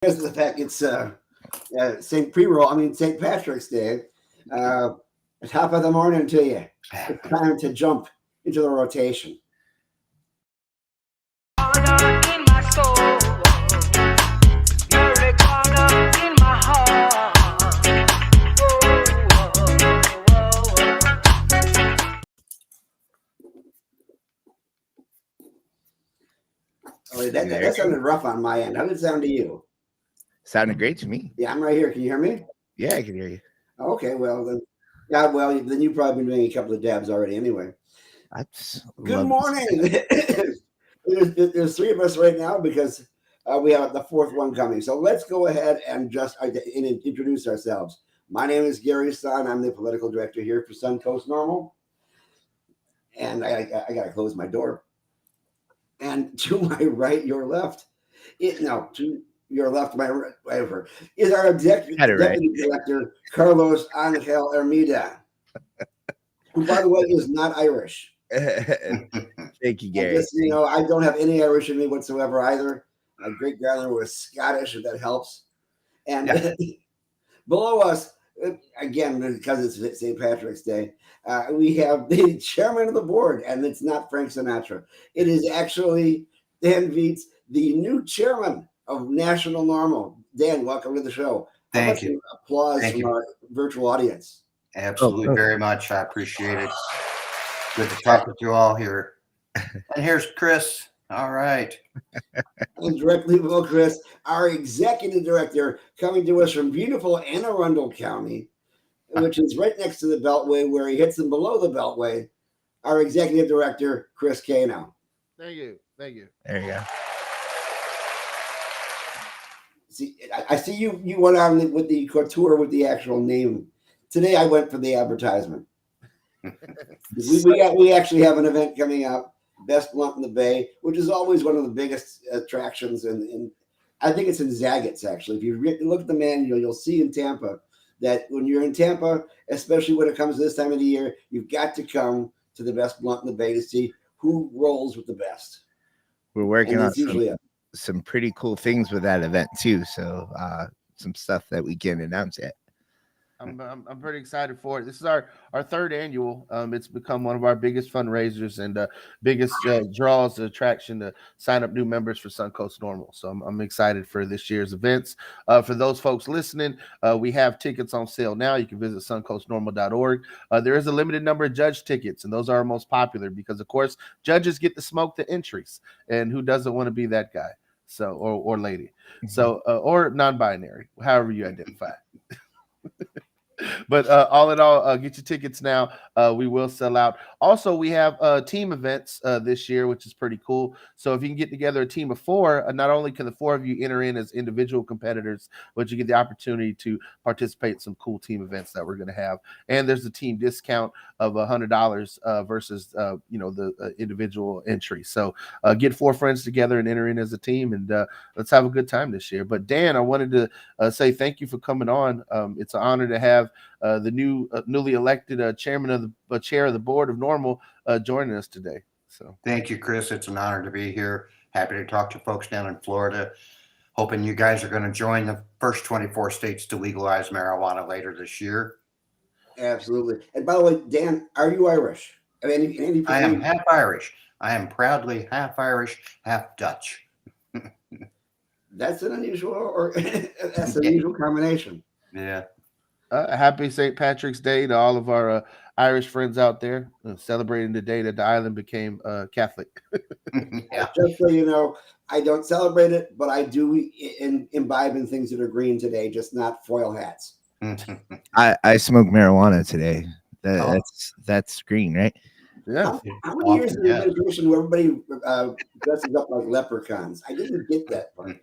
Because of the fact it's St. Patrick's Day, top of the morning to you. It's time to jump into the rotation. In my soul, you're a corner in my heart. Oh, that sounded rough on my end. How did it sound to you? Sounded great to me. Yeah, I'm right here. Can you hear me? Yeah, I can hear you. Okay, well then, then you've probably been doing a couple of dabs already anyway. Good morning. There's three of us right now because we have the fourth one coming. So let's go ahead and just introduce ourselves. My name is Gary Son. I'm the political director here for Suncoast NORML. And I got to close my door. And to my right, your left, to your left, my right, whatever, is our deputy director, Carlos Angel Hermida, who, by the way, is not Irish. Thank you, Gary. Just, I don't have any Irish in me whatsoever either. My great grandmother was Scottish, if that helps. And below us, again, because it's St. Patrick's Day, we have the chairman of the board, and it's not Frank Sinatra. It is actually Dan Viets, the new chairman of National NORML. Dan, welcome to the show. Thank you. Applause from our virtual audience. Absolutely, very much. I appreciate it. Good to talk with you all here. And here's Chris. All right. And directly below Chris, our executive director, coming to us from beautiful Anne Arundel County, which is right next to the Beltway, where he hits them below the Beltway. Our executive director, Chris Cano. Thank you. There you go. See, I see you went on with the couture with the actual name. Today I went for the advertisement. we actually have an event coming up, Best Blunt in the Bay, which is always one of the biggest attractions. And I think it's in Zagat's, actually. If you look at the manual, you'll see in Tampa that when you're in Tampa, especially when it comes to this time of the year, you've got to come to the Best Blunt in the Bay to see who rolls with the best. We're working on some pretty cool things with that event too. So some stuff that we can't announce yet. I'm pretty excited for it. This is our third annual. It's become one of our biggest fundraisers and biggest draws, attraction to sign up new members for Suncoast NORML. So I'm excited for this year's events. For those folks listening, we have tickets on sale now. You can visit suncoastnormal.org. There is a limited number of judge tickets, and those are our most popular because, of course, judges get to smoke the entries, and who doesn't want to be that guy? So or lady, so or non-binary, however you identify. But all in all, get your tickets now. We will sell out. Also, we have team events this year, which is pretty cool. So if you can get together a team of four, not only can the four of you enter in as individual competitors, but you get the opportunity to participate in some cool team events that we're going to have. And there's a team discount of $100 versus the individual entry. So get four friends together and enter in as a team, and let's have a good time this year. But Dan, I wanted to say thank you for coming on. It's an honor to have the newly elected chair of the board of NORML joining us today. So thank you, Chris. It's an honor to be here. Happy to talk to folks down in Florida. Hoping you guys are going to join the first 24 states to legalize marijuana later this year. Absolutely. And by the way, Dan, are you Irish? I am half Irish. I am proudly half Irish, half Dutch. That's an unusual unusual combination. Yeah. Happy St. Patrick's Day to all of our Irish friends out there celebrating the day that the island became Catholic. Yeah. Just so you know, I don't celebrate it, but I do imbibe in things that are green today, just not foil hats. I smoke marijuana today. That's green, right? Yeah. How many years in the administration where everybody dresses up like leprechauns? I didn't get that part.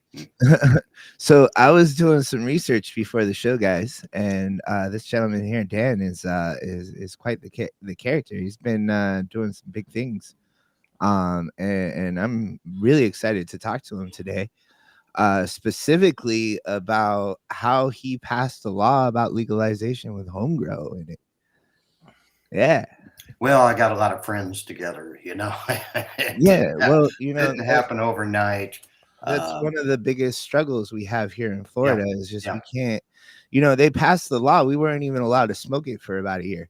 So I was doing some research before the show, guys, and this gentleman here, Dan, is quite the character. He's been doing some big things, and I'm really excited to talk to him today, specifically about how he passed a law about legalization with home grow in it. Yeah. Well, I got a lot of friends together, Yeah, well, didn't happen overnight. That's one of the biggest struggles we have here in Florida is just we yeah. can't, they passed the law. We weren't even allowed to smoke it for about a year.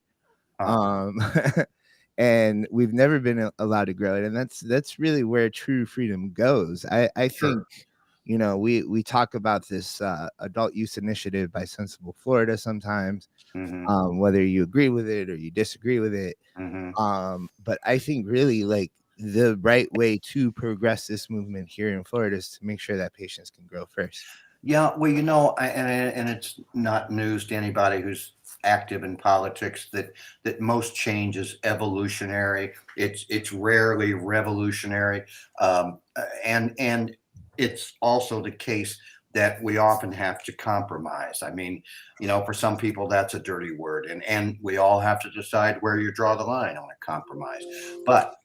And we've never been allowed to grow it. And that's really where true freedom goes. I think, we talk about this adult use initiative by Sensible Florida sometimes, whether you agree with it or you disagree with it. But I think really like the right way to progress this movement here in Florida is to make sure that patients can grow first. Yeah, well, and it's not news to anybody who's active in politics that most change is evolutionary. It's rarely revolutionary, and it's also the case that we often have to compromise. I mean, for some people that's a dirty word, and we all have to decide where you draw the line on a compromise. But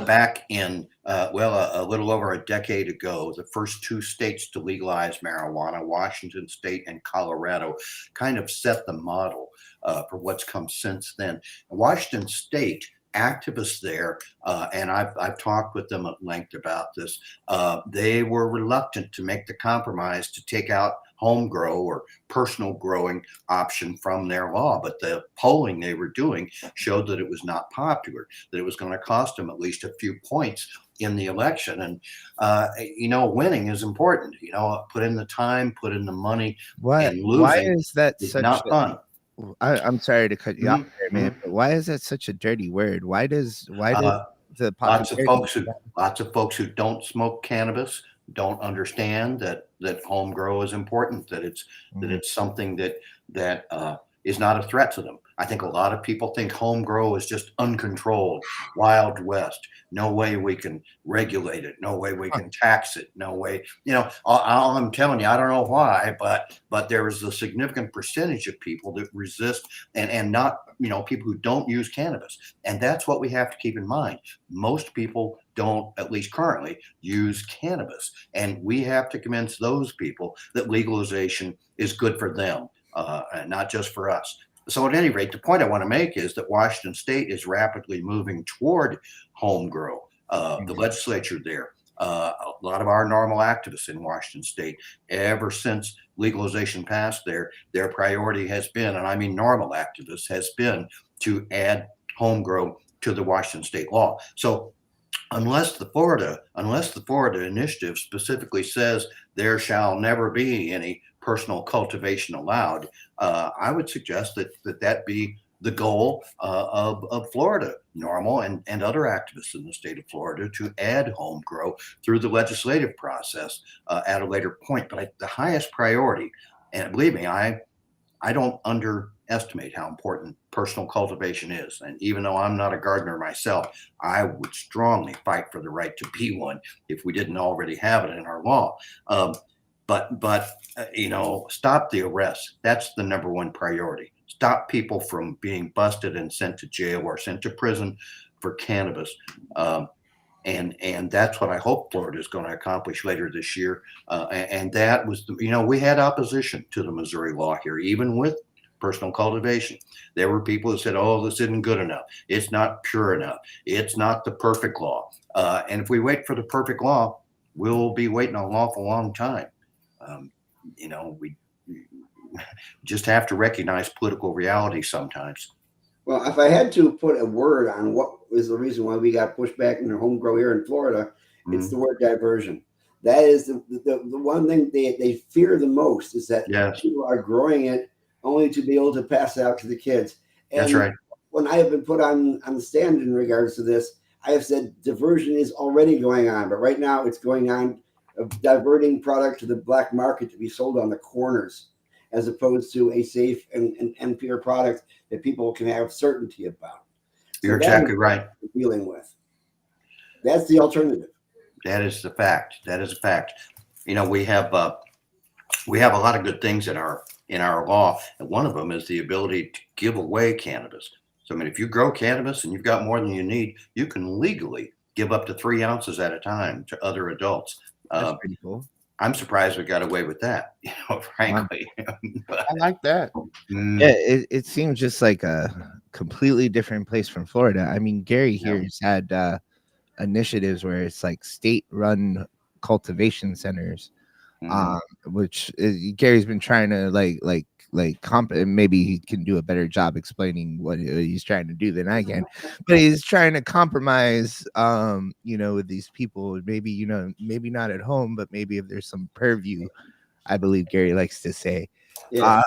back in, a little over a decade ago, the first two states to legalize marijuana, Washington State and Colorado, kind of set the model for what's come since then. Washington State, activists there, and I've talked with them at length about this, they were reluctant to make the compromise to take out home grow or personal growing option from their law. But the polling they were doing showed that it was not popular, that it was going to cost them at least a few points in the election. And, winning is important, put in the time, put in the money. And losing why is that such not fun? I'm sorry to cut you off there, man, but why is that such a dirty word? Why does the lots of folks who don't smoke cannabis don't understand that home grow is important, that it's something that is not a threat to them. I think a lot of people think home grow is just uncontrolled, Wild West. No way we can regulate it. No way we can tax it. No way. All I'm telling you, I don't know why, but there is a significant percentage of people that resist and not, people who don't use cannabis. And that's what we have to keep in mind. Most people don't, at least currently, use cannabis. And we have to convince those people that legalization is good for them, and not just for us. So at any rate, the point I want to make is that Washington State is rapidly moving toward home grow. The legislature there, a lot of our NORML activists in Washington State, ever since legalization passed there, their priority has been, and I mean NORML activists, has been to add home grow to the Washington State law. So unless the Florida initiative specifically says there shall never be any personal cultivation allowed, I would suggest that be the goal of Florida NORML and other activists in the state of Florida, to add home grow through the legislative process at a later point. But the highest priority, and believe me, I don't underestimate how important personal cultivation is. And even though I'm not a gardener myself, I would strongly fight for the right to be one if we didn't already have it in our law. But stop the arrests. That's the number one priority. Stop people from being busted and sent to jail or sent to prison for cannabis. And that's what I hope Florida is going to accomplish later this year. And that was, we had opposition to the Missouri law here, even with personal cultivation. There were people who said, oh, this isn't good enough. It's not pure enough. It's not the perfect law. And if we wait for the perfect law, we'll be waiting an awful long time. We just have to recognize political reality sometimes. Well, if I had to put a word on what is the reason why we got pushed back in the home grow here in Florida, it's the word diversion. That is the one thing they fear the most, is that people are growing it only to be able to pass it out to the kids. And that's right. When I have been put on the stand in regards to this, I have said diversion is already going on, but right now it's going on of diverting product to the black market to be sold on the corners, as opposed to a safe and pure product that people can have certainty about. You're exactly right. Dealing with. That's the alternative. That is the fact. That is a fact. We have a lot of good things in our law, and one of them is the ability to give away cannabis. So, if you grow cannabis and you've got more than you need, you can legally give up to 3 ounces at a time to other adults. That's pretty cool. I'm surprised we got away with that, frankly. But, I like that. Yeah, it seems just like a completely different place from Florida. I mean, Gary here has had a initiatives where it's like state-run cultivation centers, which Gary's been trying to maybe he can do a better job explaining what he's trying to do than I can, but he's trying to compromise, with these people. Maybe, maybe not at home, but maybe if there's some purview, I believe Gary likes to say, Yes.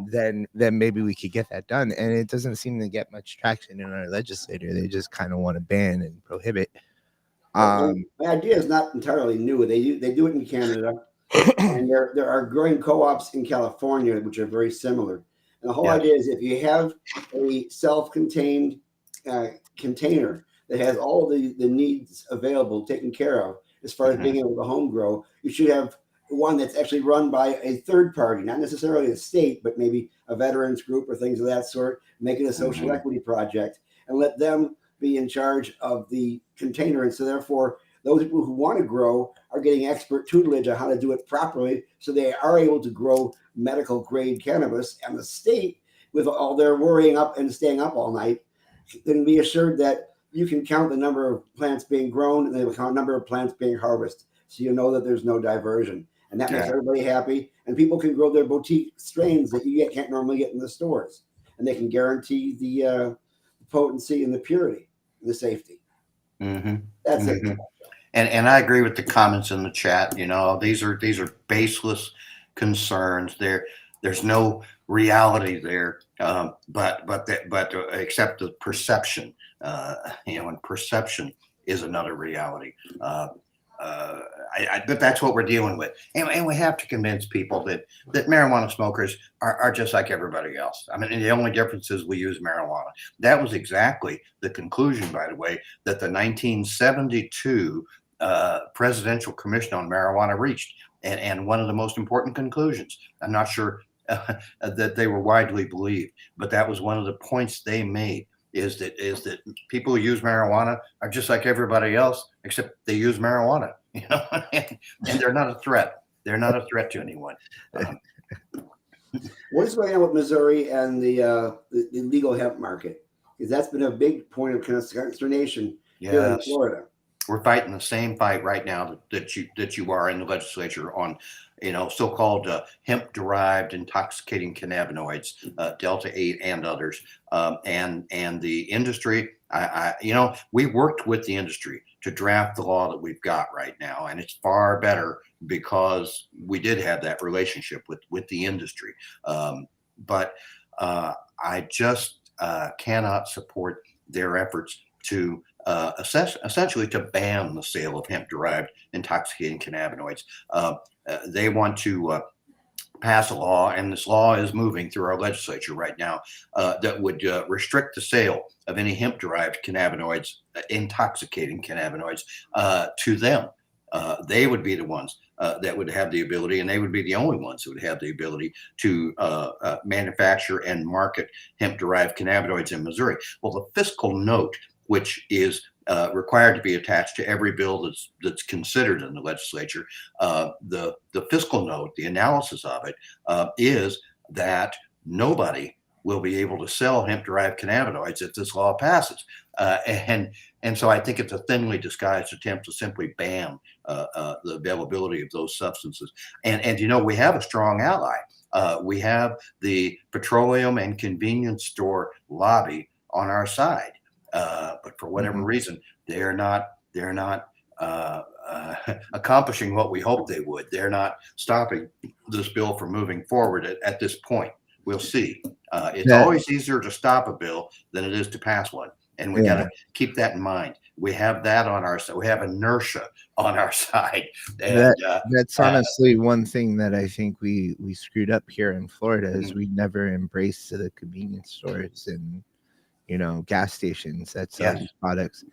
then maybe we could get that done. And it doesn't seem to get much traction in our legislature. They just kind of want to ban and prohibit. My idea is not entirely new. They do it in Canada, and there are growing co-ops in California which are very similar. And the whole idea is if you have a self-contained container that has all the needs available taken care of as far as being able to home grow, you should have one that's actually run by a third party, not necessarily a state, but maybe a veterans group or things of that sort. Make it a social equity project and let them be in charge of the container. And so therefore, those people who want to grow are getting expert tutelage on how to do it properly, so they are able to grow medical grade cannabis. And the state, with all their worrying up and staying up all night, can be assured that you can count the number of plants being grown and the number of plants being harvested, so you know that there's no diversion. And that makes everybody happy. And people can grow their boutique strains that you can't normally get in the stores. And they can guarantee the potency and the purity and the safety. That's it. And I agree with the comments in the chat. These are baseless concerns. There's no reality there, but except the perception. And perception is another reality. But that's what we're dealing with, and we have to convince people that marijuana smokers are just like everybody else. I mean, the only difference is we use marijuana. That was exactly the conclusion, by the way, that the 1972 Presidential Commission on Marijuana reached, and one of the most important conclusions. I'm not sure that they were widely believed, but that was one of the points they made. Is that people who use marijuana are just like everybody else, except they use marijuana, and they're not a threat. They're not a threat to anyone. What is going on with Missouri and the legal hemp market? Because that's been a big point of consternation here in Florida. We're fighting the same fight right now that you are in the legislature on, so-called hemp-derived intoxicating cannabinoids, Delta-8 and others, and the industry. We worked with the industry to draft the law that we've got right now, and it's far better because we did have that relationship with the industry. But I just cannot support their efforts to essentially to ban the sale of hemp-derived intoxicating cannabinoids. They want to pass a law, and this law is moving through our legislature right now, that would restrict the sale of any hemp-derived cannabinoids, intoxicating cannabinoids, to them. They would be the ones that would have the ability, and they would be the only ones who would have the ability to manufacture and market hemp-derived cannabinoids in Missouri. Well, the fiscal note, which is required to be attached to every bill that's considered in the legislature, the fiscal note, the analysis of it, is that nobody will be able to sell hemp-derived cannabinoids if this law passes. And so I think it's a thinly disguised attempt to simply ban the availability of those substances. And we have a strong ally. We have the petroleum and convenience store lobby on our side. But for whatever reason, they're not accomplishing what we hoped they would. They're not stopping this bill from moving forward at this point. We'll see. It's always easier to stop a bill than it is to pass one. And we got to keep that in mind. We have that on our side. We have inertia on our side. And, that's honestly one thing that I think we screwed up here in Florida is we never embraced the convenience stores and gas stations that sell these products.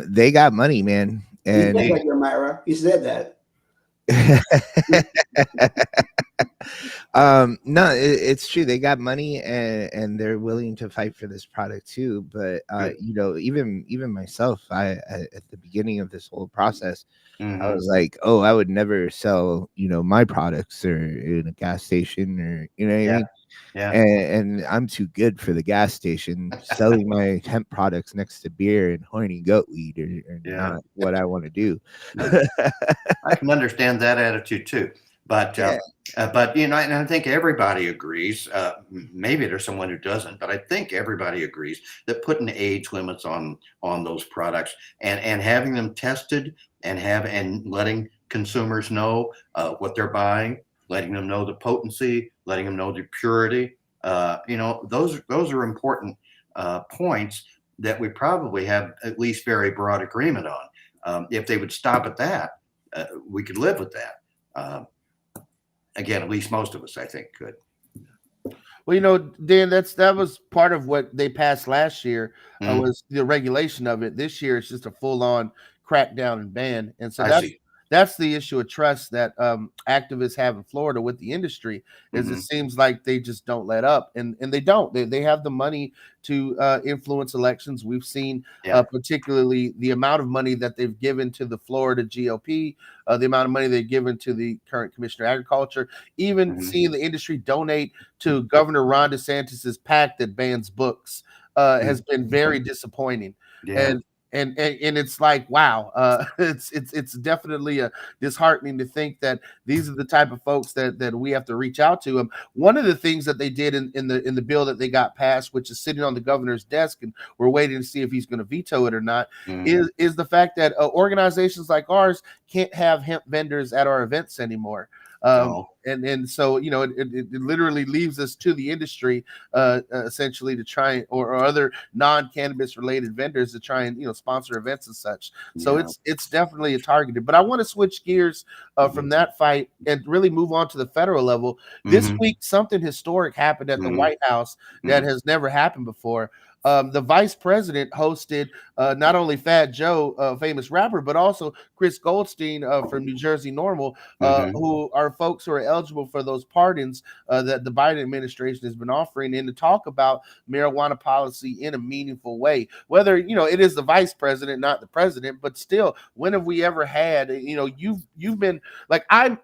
They got money, man. And like your Myra, you said that. No, it's true. They got money and they're willing to fight for this product too. But you know, even myself, I at the beginning of this whole process, I was like, oh, I would never sell, you know, my products or in a gas station or you know what I mean. Yeah. And I'm too good for the gas station. Selling my hemp products next to beer and horny goat weed are not what I want to do. I can understand that attitude too. But you know, and I think everybody agrees. Maybe there's someone who doesn't, but I think everybody agrees that putting age limits on those products and having them tested and letting consumers know what they're buying, letting them know the potency, letting them know the purity. You know, those are important points that we probably have at least very broad agreement on. If they would stop at that, we could live with that. Again, at least most of us, I think, could. Well, you know, Dan, that was part of what they passed last year was the regulation of it. This year, it's just a full-on crackdown and ban, and so that's the issue of trust that activists have in Florida with the industry. Is it seems like they just don't let up, and they don't. They have the money to influence elections. We've seen particularly the amount of money that they've given to the Florida GOP, the amount of money they've given to the current Commissioner of Agriculture, even seeing the industry donate to Governor Ron DeSantis's PAC that bans books has been very disappointing. And it's like, wow, it's definitely disheartening to think that these are the type of folks that we have to reach out to. One of the things that they did in the bill that they got passed, which is sitting on the governor's desk, and we're waiting to see if he's going to veto it or not, is the fact that organizations like ours can't have hemp vendors at our events anymore. And so, you know, it literally leaves us to the industry essentially to try or other non-cannabis related vendors to try and, you know, sponsor events and such. So it's definitely a targeted. But I want to switch gears from that fight and really move on to the federal level. This week, something historic happened at the White House that has never happened before. The vice president hosted not only Fat Joe, famous rapper, but also Chris Goldstein from New Jersey NORML, who are folks who are eligible for those pardons that the Biden administration has been offering, and to talk about marijuana policy in a meaningful way. Whether, you know, it is the vice president, not the president, but still, when have we ever had, you know, you've been like, I'm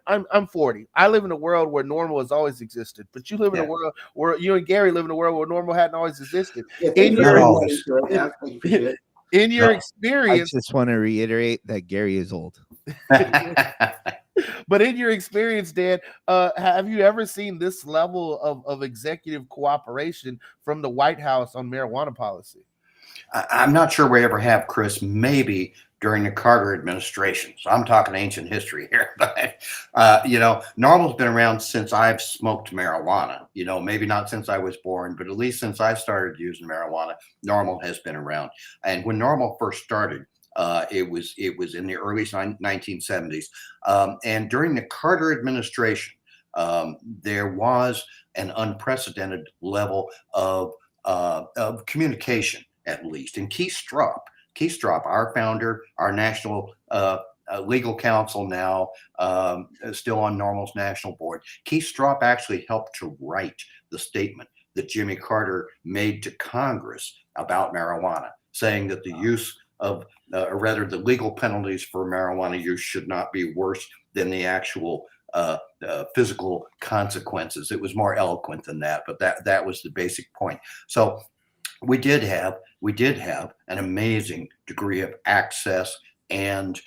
40. I live in a world where NORML has always existed, but you live in a world where you and Gary live in a world where NORML hadn't always existed. In your experience, I just want to reiterate that Gary is old. But in your experience, Dan, have you ever seen this level of executive cooperation from the White House on marijuana policy? I'm not sure we ever have, Chris. Maybe during the Carter administration. So I'm talking ancient history here. But, you know, NORML's been around since I've smoked marijuana. You know, maybe not since I was born, but at least since I started using marijuana, NORML has been around. And when NORML first started, it was in the early 1970s. And during the Carter administration, there was an unprecedented level of communication, at least. And Keith Stroup, our founder, our national legal counsel now, still on NORML's national board. Keith Stroup actually helped to write the statement that Jimmy Carter made to Congress about marijuana, saying that the use of, or rather the legal penalties for marijuana use should not be worse than the actual physical consequences. It was more eloquent than that, but that was the basic point. So we did have an amazing degree of access and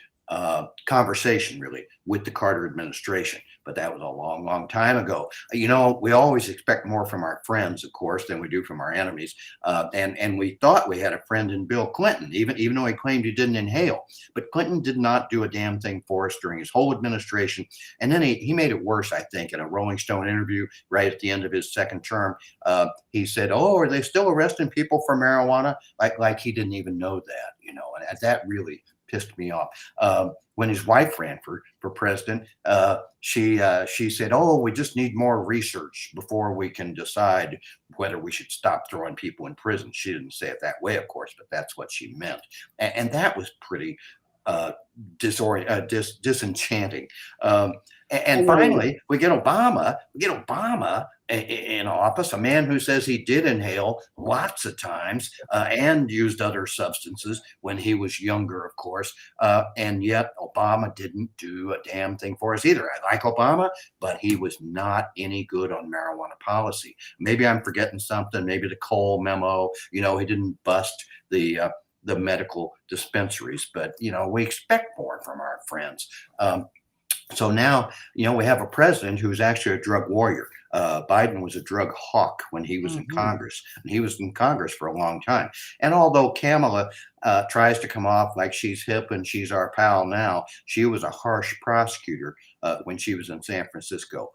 conversation, really, with the Carter administration. But that was a long, long time ago. You know, we always expect more from our friends, of course, than we do from our enemies. And we thought we had a friend in Bill Clinton, even though he claimed he didn't inhale. But Clinton did not do a damn thing for us during his whole administration. And then he made it worse, I think, in a Rolling Stone interview right at the end of his second term. He said, "Oh, are they still arresting people for marijuana?" Like he didn't even know that, you know, and that really pissed me off. When his wife ran for president, she said, "Oh, we just need more research before we can decide whether we should stop throwing people in prison." She didn't say it that way, of course, but that's what she meant. And that was pretty disenchanting. And finally, we get Obama in office, a man who says he did inhale lots of times and used other substances when he was younger, of course. And yet Obama didn't do a damn thing for us either. I like Obama, but he was not any good on marijuana policy. Maybe I'm forgetting something. Maybe the Cole memo, he didn't bust the medical dispensaries, but we expect more from our friends. So now, we have a president who's actually a drug warrior. Biden was a drug hawk when he was in Congress, and he was in Congress for a long time. And although Kamala tries to come off like she's hip and she's our pal now, she was a harsh prosecutor when she was in San Francisco.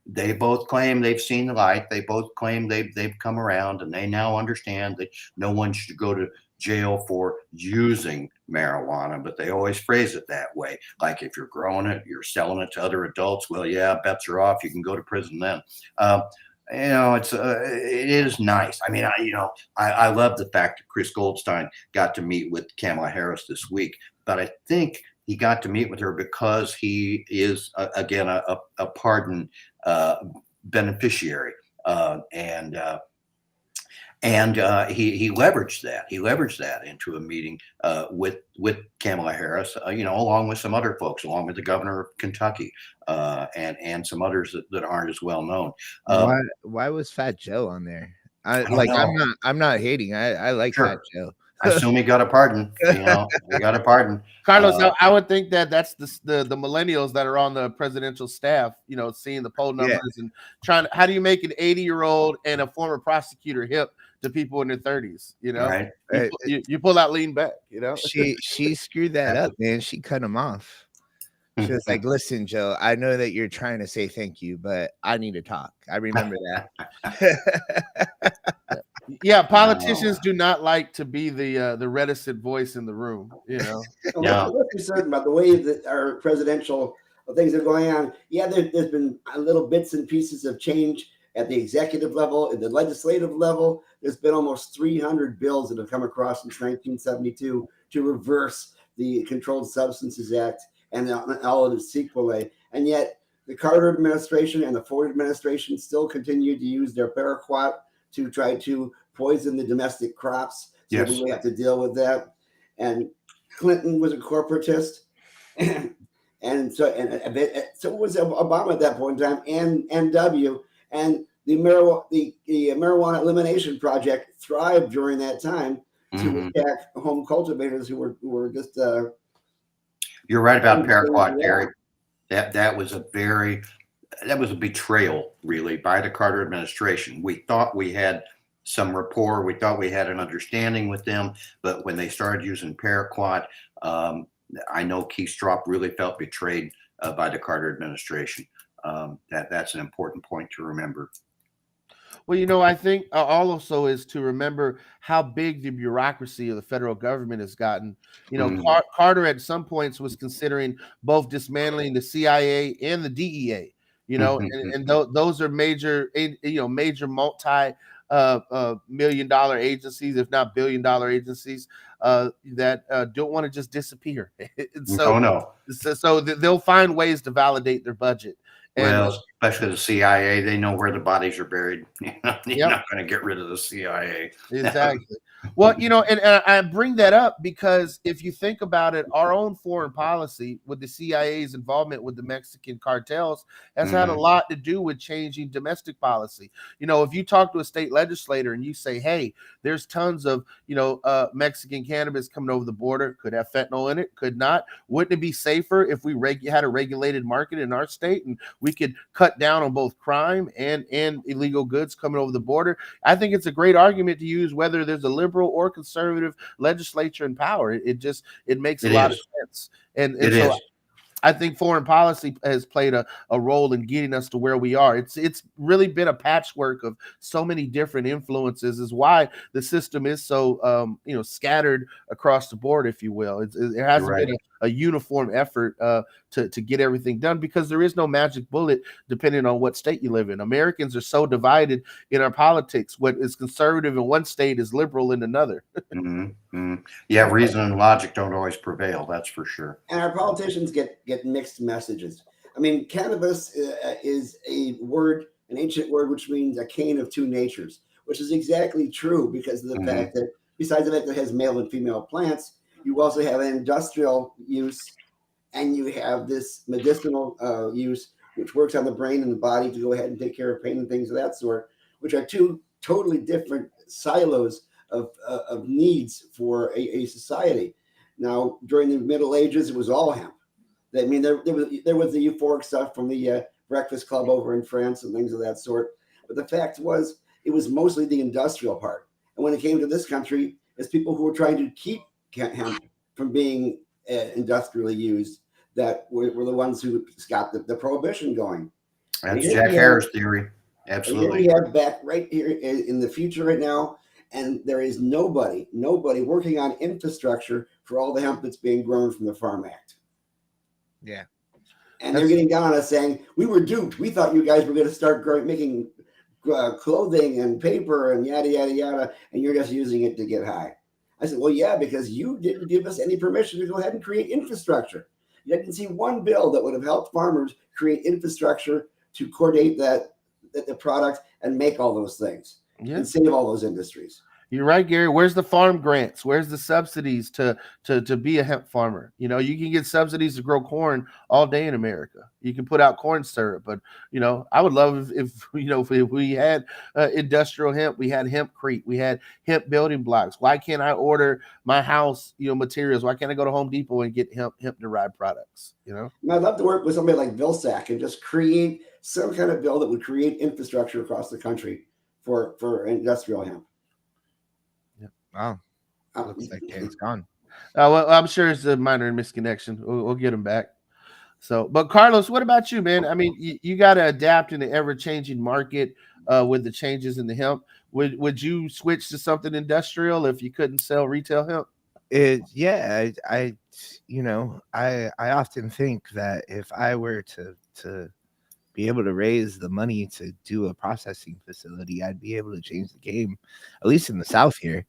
They both claim they've seen the light. They both claim they've come around, and they now understand that no one should go to jail for using marijuana, but they always phrase it that way. Like if you're growing it, you're selling it to other adults. Well, yeah, bets are off. You can go to prison then. It is nice. I mean, I love the fact that Chris Goldstein got to meet with Kamala Harris this week, but I think he got to meet with her because he is again a pardon beneficiary, and he leveraged that. He leveraged that into a meeting with Kamala Harris, along with some other folks, along with the governor of Kentucky, and some others that aren't as well known. Why was Fat Joe on there? I'm not hating. I like Sure. Fat Joe. I assume he got a pardon. We got a pardon. Carlos, I would think that's the millennials that are on the presidential staff, seeing the poll numbers and trying to, how do you make an 80-year-old and a former prosecutor hip to people in their 30s? Right. You pull out lean back, She screwed that up, man. She cut him off. She was like, listen, Joe, I know that you're trying to say thank you, but I need to talk. I remember that. Yeah, politicians do not like to be the reticent voice in the room, Yeah. Let's be certain about the way that our presidential things are going on. Yeah, there's been little bits and pieces of change at the executive level, at the legislative level. There's been almost 300 bills that have come across since 1972 to reverse the Controlled Substances Act and all of its sequelae. And yet the Carter administration and the Ford administration still continue to use their paraquat to try to poison the domestic crops. So we have to deal with that. And Clinton was a corporatist. and so was Obama at that point in time, and W. And the marijuana elimination project thrived during that time to attack home cultivators who were just You're right about paraquat, Derek. That was a betrayal, really, by the Carter administration. We thought we had some rapport. We thought we had an understanding with them, but when they started using paraquat, I know Keith Stroup really felt betrayed by the Carter administration. That's an important point to remember. Well, I think also is to remember how big the bureaucracy of the federal government has gotten. Carter at some points was considering both dismantling the CIA and the DEA. Those are major multi $1 million agencies, if not $1 billion agencies, that don't want to just disappear. So they'll find ways to validate their budget. Well, especially the CIA, they know where the bodies are buried. You're not going to get rid of the CIA. Exactly. Well, and I bring that up because if you think about it, our own foreign policy with the CIA's involvement with the Mexican cartels has had a lot to do with changing domestic policy. If you talk to a state legislator and you say, hey, there's tons of, Mexican cannabis coming over the border, could have fentanyl in it, could not. Wouldn't it be safer if we had a regulated market in our state and we could cut down on both crime and illegal goods coming over the border? I think it's a great argument to use whether there's a liberal or conservative legislature in power. It makes a lot of sense. And so I think foreign policy has played a role in getting us to where we are. It's really been a patchwork of so many different influences, is why the system is so scattered across the board, if you will. It hasn't been a uniform effort to get everything done, because there is no magic bullet depending on what state you live in. Americans are so divided in our politics. What is conservative in one state is liberal in another. Yeah, reason and logic don't always prevail. That's for sure. And our politicians get mixed messages. I mean, cannabis is a word, an ancient word, which means a cane of two natures, which is exactly true because of the fact that besides the fact that it has male and female plants, you also have an industrial use and you have this medicinal use, which works on the brain and the body to go ahead and take care of pain and things of that sort, which are two totally different silos of needs for a society. Now, during the Middle Ages, it was all hemp. I mean, there was the euphoric stuff from the Breakfast Club over in France and things of that sort. But the fact was, it was mostly the industrial part. And when it came to this country, it's people who were trying to keep hemp from being industrially used that were the ones who got the prohibition going. That's Jack Hare's theory. Absolutely. Here we have back right here in the future right now, and there is nobody working on infrastructure for all the hemp that's being grown from the Farm Act. Yeah. And they're getting down on us saying, we were duped. We thought you guys were going to start making clothing and paper and yada, yada, yada, and you're just using it to get high. I said, well, yeah, because you didn't give us any permission to go ahead and create infrastructure. You didn't see one bill that would have helped farmers create infrastructure to coordinate the product and make all those things and save all those industries. You're right, Gary. Where's the farm grants? Where's the subsidies to be a hemp farmer? You know, you can get subsidies to grow corn all day in America. You can put out corn syrup, but you know, I would love if we had industrial hemp, we had hempcrete, we had hemp building blocks. Why can't I order my house, materials? Why can't I go to Home Depot and get hemp derived products? You know, and I'd love to work with somebody like Vilsack and just create some kind of bill that would create infrastructure across the country for industrial hemp. Wow. Looks like it's gone. Well, I'm sure it's a minor misconnection. We'll get him back. So, but Carlos, what about you, man? I mean, you got to adapt in the ever-changing market with the changes in the hemp. Would you switch to something industrial if you couldn't sell retail hemp? I often think that if I were to be able to raise the money to do a processing facility, I'd be able to change the game, at least in the South here.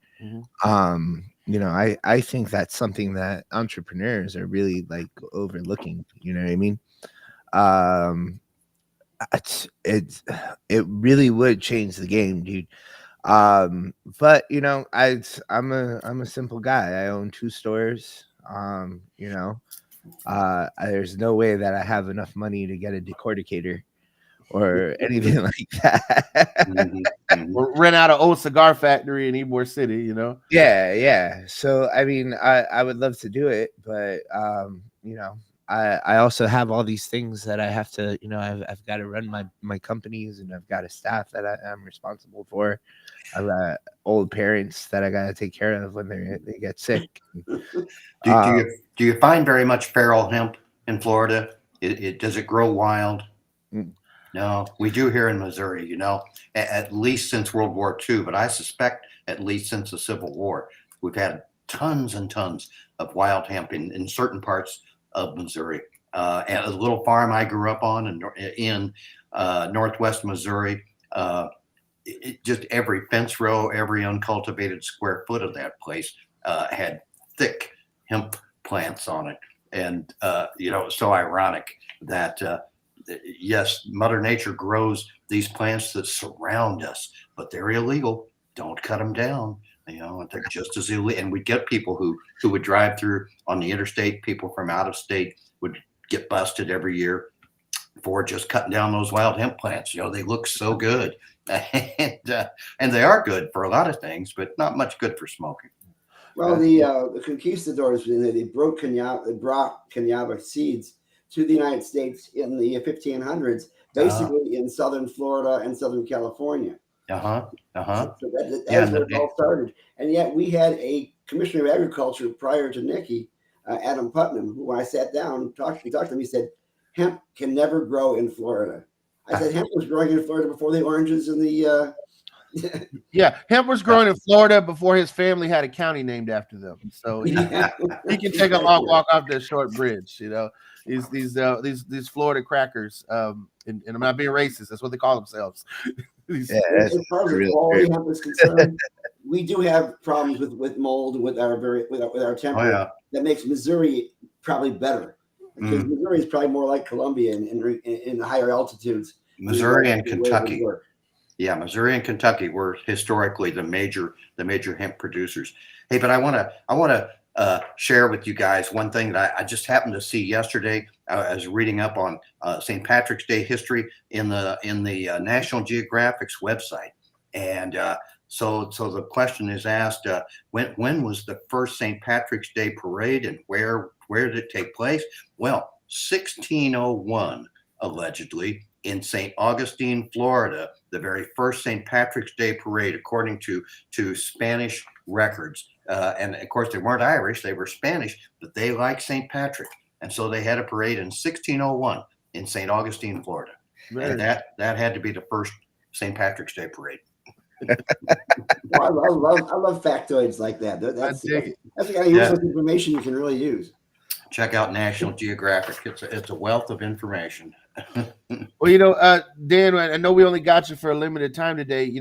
I think that's something that entrepreneurs are really like overlooking. You know what I mean? It really would change the game, dude. But I'm a simple guy. I own 2 stores. There's no way that I have enough money to get a decorticator or anything like that. Or rent out an old cigar factory in Ybor City, Yeah. So I mean, I would love to do it, but I also have all these things that I have to, I've got to run my companies, and I've got a staff that I'm responsible for. I've got old parents that I got to take care of when they get sick. Do you find very much feral hemp in Florida? Does it grow wild? No, we do here in Missouri, at least since World War II, but I suspect at least since the Civil War, we've had tons and tons of wild hemp in certain parts of Missouri. At a little farm I grew up on in Northwest Missouri, just every fence row, every uncultivated square foot of that place had thick hemp plants on it. And, so ironic that, yes, Mother Nature grows these plants that surround us, but they're illegal. Don't cut them down. They're just as illegal. And we get people who would drive through on the interstate. People from out of state would get busted every year for just cutting down those wild hemp plants. They look so good, and they are good for a lot of things, but not much good for smoking. Well, the conquistadors, they brought cannabis seeds to the United States in the 1500s, basically in southern Florida and southern California. So that's where it all started. And yet we had a commissioner of agriculture prior to Nikki, Adam Putnam, who when I sat down, he talked to me, he said, hemp can never grow in Florida. I said, hemp was growing in Florida before the oranges and the... Yeah, hemp was growing in Florida before his family had a county named after them. So he can take a long walk off that short bridge. These Florida crackers. And I'm not being racist. That's what they call themselves. As far as quality hemp is concerned, we do have problems with mold with our temperature. That makes Missouri probably better. Because Missouri is probably more like Columbia in the higher altitudes. Missouri and Kentucky. Yeah, Missouri and Kentucky were historically the major hemp producers. Hey, but I want to share with you guys one thing that I just happened to see yesterday. I was reading up on St. Patrick's Day history in the National Geographic's website, and so the question is asked: when was the first St. Patrick's Day parade, and where did it take place? Well, 1601, allegedly, in St. Augustine, Florida, the very first St. Patrick's Day parade, according to Spanish records. And of course, they weren't Irish, they were Spanish, but they liked St. Patrick. And so they had a parade in 1601 in St. Augustine, Florida. And that had to be the first St. Patrick's Day parade. Well, I love factoids like that. That's the kind of useless information you can really use. Check out National Geographic. It's a wealth of information. Well, Dan, I know we only got you for a limited time today.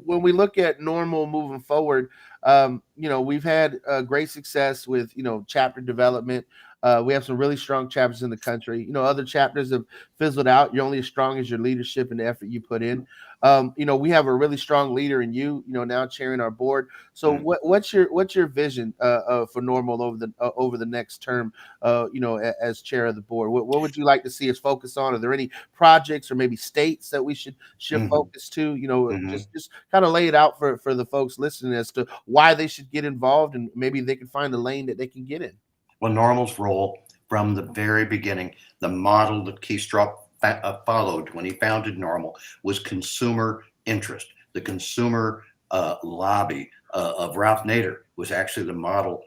When we look at NORML moving forward, we've had great success with, chapter development. We have some really strong chapters in the country. Other chapters have fizzled out. You're only as strong as your leadership and the effort you put in. We have a really strong leader in you, now chairing our board. So what's your vision for NORML over the next term, as chair of the board? What would you like to see us focus on? Are there any projects or maybe states that we should focus to? Just kind of lay it out for the folks listening as to why they should get involved, and maybe they can find a lane that they can get in. Well, NORML's role from the very beginning, the model that Keystrup followed when he founded NORML, was consumer interest. The consumer lobby of Ralph Nader was actually the model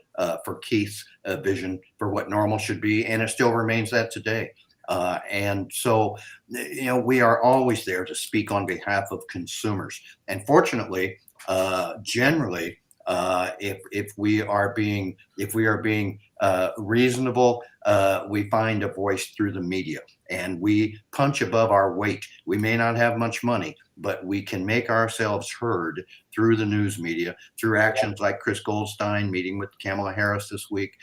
for Keith's vision for what NORML should be, and it still remains that today. And so, we are always there to speak on behalf of consumers. And fortunately, generally, if we are being reasonable, we find a voice through the media, and we punch above our weight. We may not have much money, but we can make ourselves heard through the news media, through actions like Chris Goldstein meeting with Kamala Harris this week.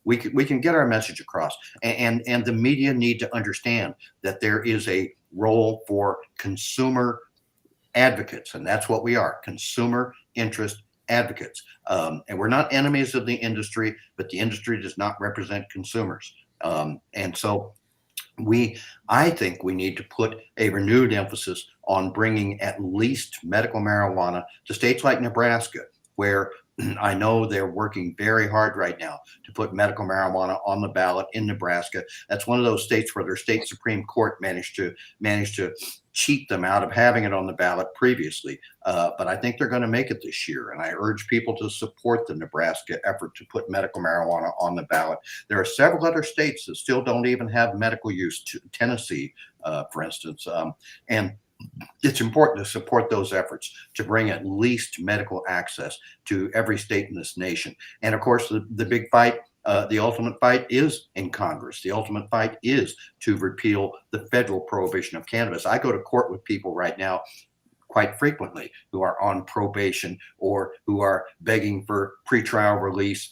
We can get our message across, and the media need to understand that there is a role for consumer advocates, and that's what we are: consumer interest advocates. And we're not enemies of the industry, but the industry does not represent consumers. And so I think we need to put a renewed emphasis on bringing at least medical marijuana to states like Nebraska, where I know they're working very hard right now to put medical marijuana on the ballot in Nebraska. That's one of those states where their state Supreme Court managed to cheat them out of having it on the ballot previously. But I think they're going to make it this year. And I urge people to support the Nebraska effort to put medical marijuana on the ballot. There are several other states that still don't even have medical use, Tennessee, for instance. And it's important to support those efforts to bring at least medical access to every state in this nation. And of course, the big fight, the ultimate fight, is in Congress. The ultimate fight is to repeal the federal prohibition of cannabis. I go to court with people right now quite frequently who are on probation or who are begging for pretrial release.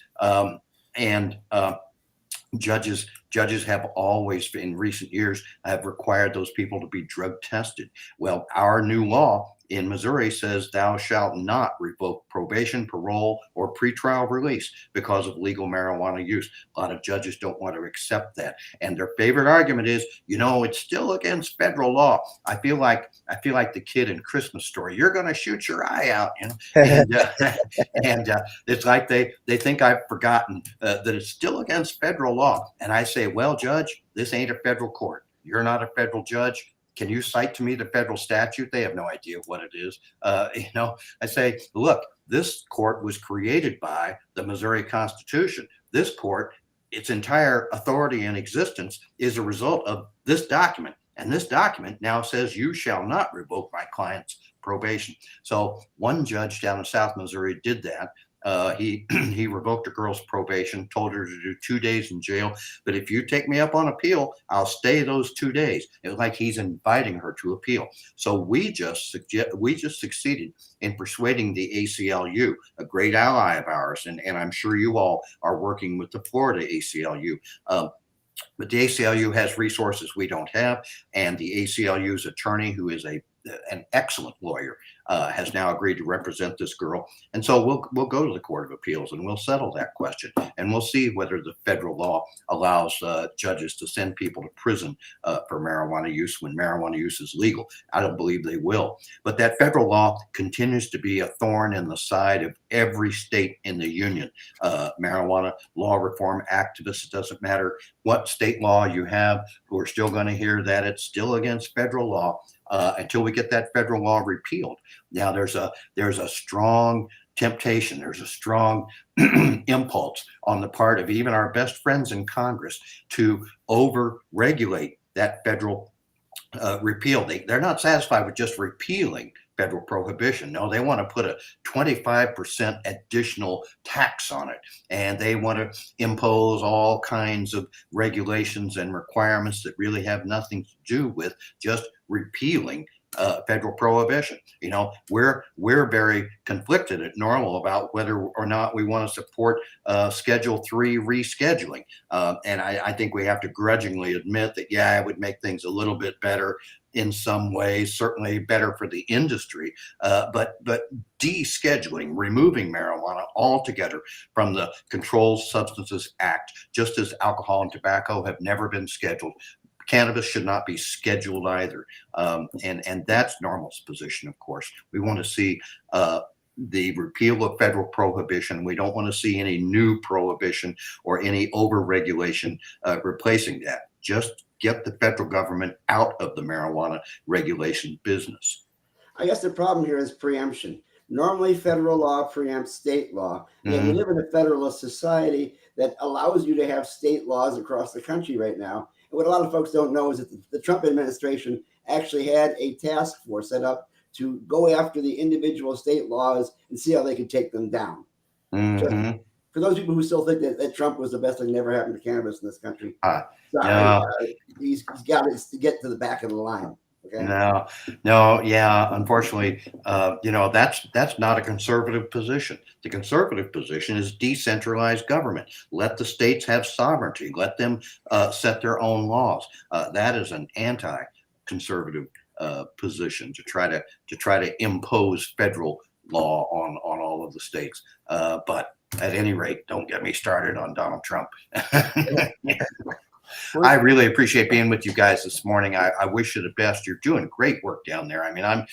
Judges have always, in recent years, have required those people to be drug tested. Well, our new law in Missouri says thou shalt not revoke probation, parole, or pretrial release because of legal marijuana use. A lot of judges don't want to accept that. And their favorite argument is, it's still against federal law. I feel like the kid in Christmas Story. You're going to shoot your eye out. And it's like they think I've forgotten that it's still against federal law. And I say, well, Judge, this ain't a federal court. You're not a federal judge. Can you cite to me the federal statute? They have no idea what it is. I say, look, this court was created by the Missouri Constitution. This court, its entire authority and existence is a result of this document. And this document now says you shall not revoke my client's probation. So one judge down in South Missouri did that. He he revoked a girl's probation, told her to do 2 days in jail. But if you take me up on appeal, I'll stay those 2 days. It's like he's inviting her to appeal. So we just succeeded in persuading the ACLU, a great ally of ours, and I'm sure you all are working with the Florida ACLU. But the ACLU has resources we don't have, and the ACLU's attorney, who is an excellent lawyer, has now agreed to represent this girl. And so we'll go to the Court of Appeals and we'll settle that question, and we'll see whether the federal law allows judges to send people to prison for marijuana use when marijuana use is legal. I don't believe they will, but that federal law continues to be a thorn in the side of every state in the union. Marijuana law reform activists, it doesn't matter what state law you have, who are still going to hear that it's still against federal law until we get that federal law repealed. Now there's a strong temptation, there's a strong impulse on the part of even our best friends in Congress to over-regulate that federal repeal. They're not satisfied with just repealing federal prohibition. No, they want to put a 25% additional tax on it. And they want to impose all kinds of regulations and requirements that really have nothing to do with just repealing federal prohibition. You know, we're very conflicted at NORML about whether or not we want to support Schedule 3 rescheduling. And I think we have to grudgingly admit that, yeah, it would make things a little bit better in some ways, certainly better for the industry, but descheduling, removing marijuana altogether from the Controlled Substances Act, just as alcohol and tobacco have never been scheduled. Cannabis should not be scheduled either. And that's NORML's position, of course. We want to see the repeal of federal prohibition. We don't want to see any new prohibition or any over-regulation replacing that. Just get the federal government out of the marijuana regulation business. I guess the problem here is preemption. Normally, federal law preempts state law. And we live in a federalist society that allows you to have state laws across the country right now. And what a lot of folks don't know is that the Trump administration actually had a task force set up to go after the individual state laws and see how they could take them down. So, for those people who still think that Trump was the best thing that ever happened to cannabis in this country, he's got to get to the back of the line. Okay? No, yeah. Unfortunately, that's not a conservative position. The conservative position is decentralized government. Let the states have sovereignty. Let them set their own laws. That is an anti-conservative position to try to impose federal law on all of the states. But at any rate, don't get me started on Donald Trump. I really appreciate being with you guys this morning. I wish you the best. You're doing great work down there. I mean, I'm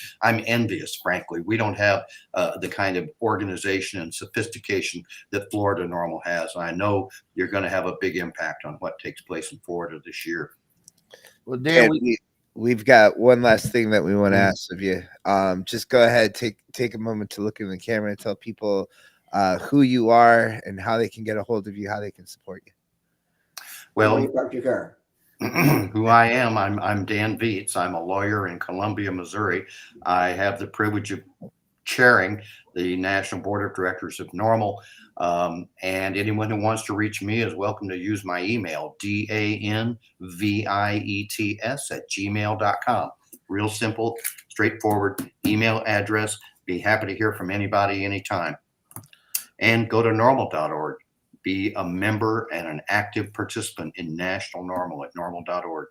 envious, frankly. We don't have the kind of organization and sophistication that Florida NORML has. And I know you're going to have a big impact on what takes place in Florida this year. Well, Dan, we've got one last thing that we want to ask of you. Just go ahead, take a moment to look in the camera and tell people who you are and how they can get a hold of you, how they can support you. Well, who I am, I'm Dan Viets. I'm a lawyer in Columbia, Missouri. I have the privilege of chairing the National Board of Directors of NORML. And anyone who wants to reach me is welcome to use my email, danviets@gmail.com. Real simple, straightforward email address. Be happy to hear from anybody anytime. And go to norml.org. Be a member and an active participant in National NORML at norml.org.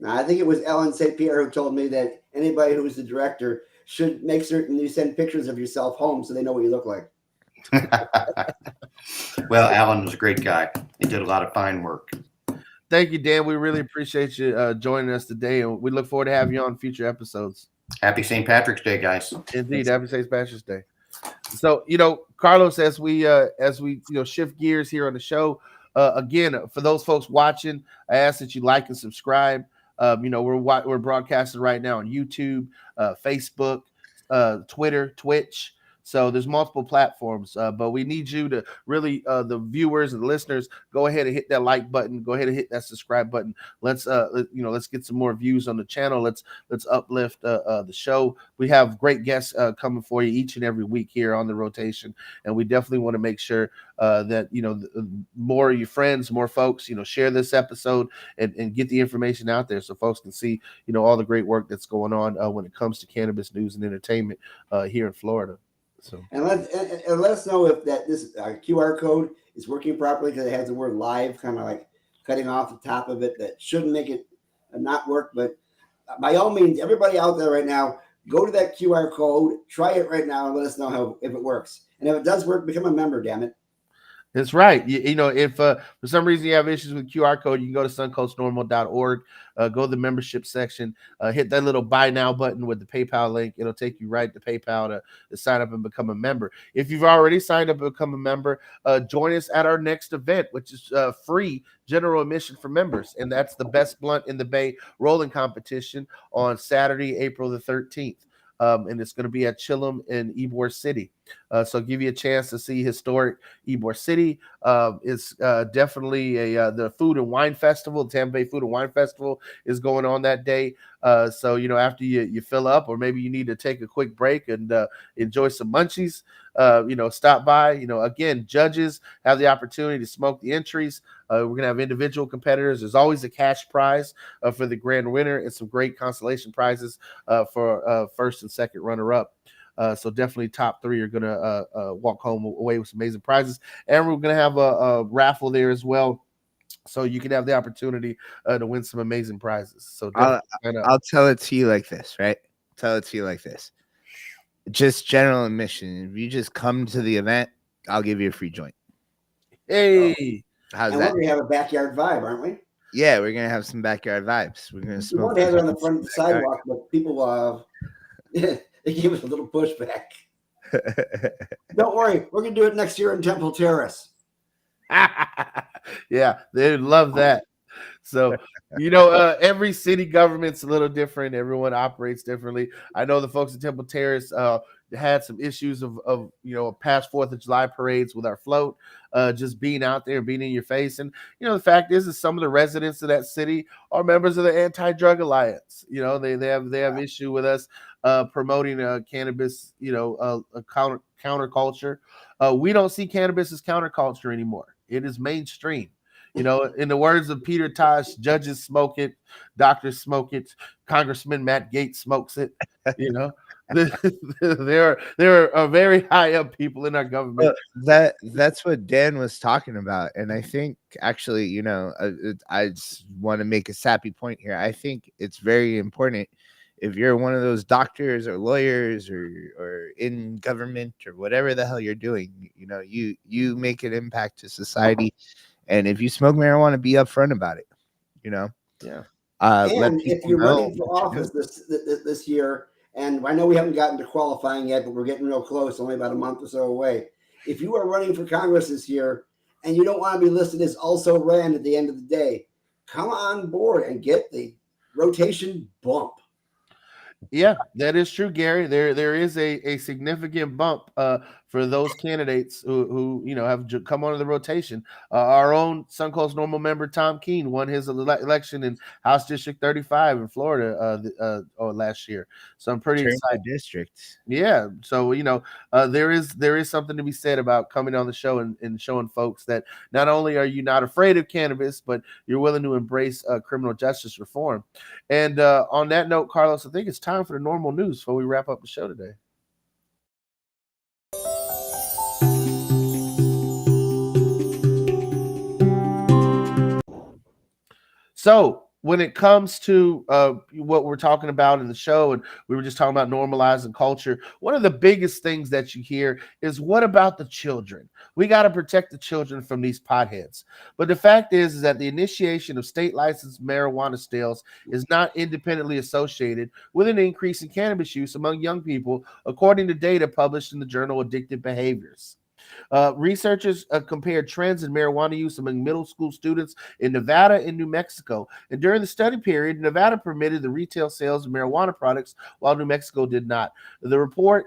Now, I think it was Ellen St. Pierre who told me that anybody who's the director should make certain you send pictures of yourself home so they know what you look like. Well, Alan was a great guy. He did a lot of fine work. Thank you, Dan. We really appreciate you joining us today, and we look forward to having you on future episodes. Happy St. Patrick's Day, guys. Indeed, happy St. Patrick's Day. So, Carlos, as we shift gears here on the show, again, for those folks watching, I ask that you like and subscribe. We're broadcasting right now on YouTube, Facebook, Twitter, Twitch. So there's multiple platforms, but we need you to really, the viewers and the listeners, go ahead and hit that like button. Go ahead and hit that subscribe button. Let's let's get some more views on the channel. Let's uplift the show. We have great guests coming for you each and every week here on the rotation, and we definitely want to make sure that more of your friends, more folks, share this episode and get the information out there so folks can see all the great work that's going on when it comes to cannabis news and entertainment here in Florida. So and let us know if this QR code is working properly, because it has the word live kind of like cutting off the top of it. That shouldn't make it not work, but by all means, everybody out there right now, go to that QR code, try it right now, and let us know if it works. And if it does work, become a member, damn it. That's right. If for some reason you have issues with QR code, you can go to suncoastnormal.org, go to the membership section, hit that little buy now button with the PayPal link. It'll take you right to PayPal to sign up and become a member. If you've already signed up and become a member, join us at our next event, which is free general admission for members. And that's the Best Blunt in the Bay rolling competition on Saturday, April the 13th. And it's going to be at Chillum in Ybor City. So give you a chance to see historic Ybor City. It's definitely the Food and Wine Festival. The Tampa Bay Food and Wine Festival is going on that day. So, after you fill up, or maybe you need to take a quick break and enjoy some munchies, stop by. Again, judges have the opportunity to smoke the entries. We're going to have individual competitors. There's always a cash prize for the grand winner and some great consolation prizes for first and second runner-up. So definitely top three are going to walk home away with some amazing prizes. And we're going to have a raffle there as well, so you can have the opportunity to win some amazing prizes. So I'll tell it to you like this, right? Tell it to you like this. Just general admission. If you just come to the event, I'll give you a free joint. Hey. How's and that? we're going to have a backyard vibe, aren't we? Yeah, we're going to have some backyard vibes. We're going to smoke. We want to have it on the front of the sidewalk, but people, they gave us a little pushback. Don't worry, we're going to do it next year in Temple Terrace. Yeah, they love that. So, every city government's a little different. Everyone operates differently. I know the folks at Temple Terrace had some issues of past 4th of July parades with our float, just being out there, being in your face. And, the fact is some of the residents of that city are members of the Anti-Drug Alliance. They have issue with us promoting cannabis, a counterculture. We don't see cannabis as counterculture anymore. It is mainstream. In the words of Peter Tosh, judges smoke it, doctors smoke it, Congressman Matt Gaetz smokes it. There are very high up people in our government. That's what Dan was talking about, and I think actually, I just want to make a sappy point here. I think it's very important, if you're one of those doctors or lawyers or in government or whatever the hell you're doing, you make an impact to society. And if you smoke marijuana, be upfront about it, Yeah. And if you're running for office this year, and I know we haven't gotten to qualifying yet, but we're getting real close, only about a month or so away. If you are running for Congress this year and you don't want to be listed as also ran at the end of the day, come on board and get the rotation bump. Yeah, that is true, Gary. There is a significant bump for those candidates who have come onto the rotation. Our own Suncoast NORML member Tom Keene won his election in House District 35 in Florida last year. So I'm pretty excited. District. Yeah. So there is something to be said about coming on the show and showing folks that not only are you not afraid of cannabis, but you're willing to embrace criminal justice reform. And on that note, Carlos, I think it's time for the normal news before we wrap up the show today. So when it comes to what we're talking about in the show, and we were just talking about normalizing culture, one of the biggest things that you hear is, what about the children? We got to protect the children from these potheads. But the fact is that the initiation of state licensed marijuana sales is not independently associated with an increase in cannabis use among young people, according to data published in the journal Addictive Behaviors. Researchers compared trends in marijuana use among middle school students in Nevada and New Mexico. And during the study period, Nevada permitted the retail sales of marijuana products while New Mexico did not. The report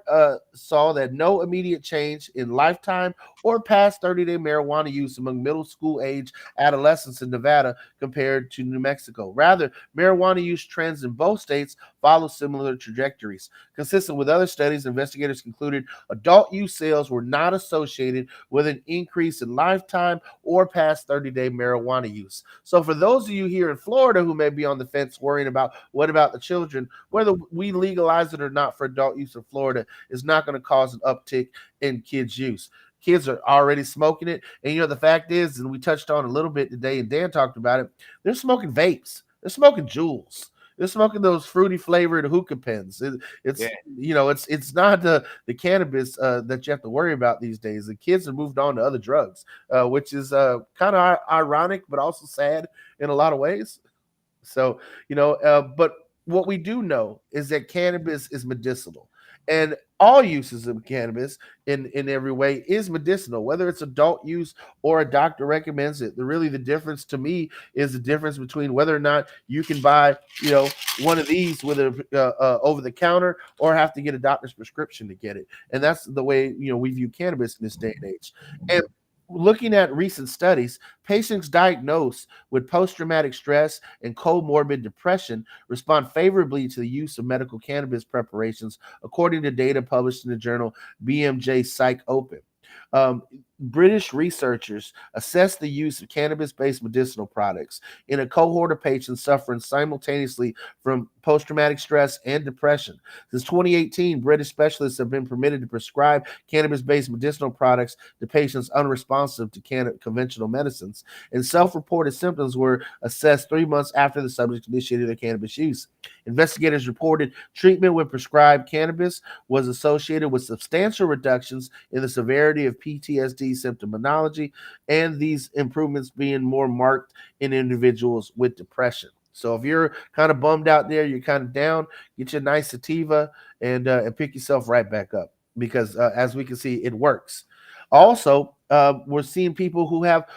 saw that no immediate change in lifetime or past 30-day marijuana use among middle school age adolescents in Nevada compared to New Mexico. Rather, marijuana use trends in both states follow similar trajectories. Consistent with other studies, investigators concluded adult use sales were not associated with an increase in lifetime or past 30-day marijuana use. So for those of you here in Florida who may be on the fence worrying about what about the children, whether we legalize it or not for adult use in Florida is not going to cause an uptick in kids' use. Kids are already smoking it. And, the fact is, and we touched on a little bit today, and Dan talked about it, they're smoking vapes. They're smoking Juuls. They're smoking those fruity flavored hookah pens. It's not the cannabis that you have to worry about these days. The kids have moved on to other drugs, which is kind of ironic, but also sad in a lot of ways. So, but what we do know is that cannabis is medicinal, and all uses of cannabis in every way is medicinal, whether it's adult use or a doctor recommends it. The difference to me is the difference between whether or not you can buy, one of these with a over the counter or have to get a doctor's prescription to get it. And that's the way, we view cannabis in this day and age. And looking at recent studies, patients diagnosed with post-traumatic stress and comorbid depression respond favorably to the use of medical cannabis preparations, according to data published in the journal BMJ Psych Open. British researchers assessed the use of cannabis-based medicinal products in a cohort of patients suffering simultaneously from post-traumatic stress and depression. Since 2018, British specialists have been permitted to prescribe cannabis-based medicinal products to patients unresponsive to conventional medicines, and self-reported symptoms were assessed 3 months after the subject initiated their cannabis use. Investigators reported treatment with prescribed cannabis was associated with substantial reductions in the severity of PTSD symptomology, and these improvements being more marked in individuals with depression. So if you're kind of bummed out there, you're kind of down, get your nice sativa and pick yourself right back up, because as we can see, it works. Also, we're seeing people who have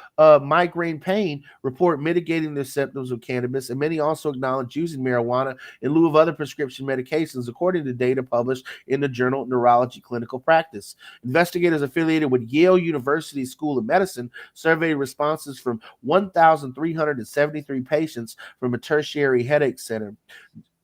migraine pain report mitigating their symptoms with cannabis, and many also acknowledge using marijuana in lieu of other prescription medications, according to data published in the journal Neurology Clinical Practice. Investigators affiliated with Yale University School of Medicine surveyed responses from 1,373 patients from a tertiary headache center.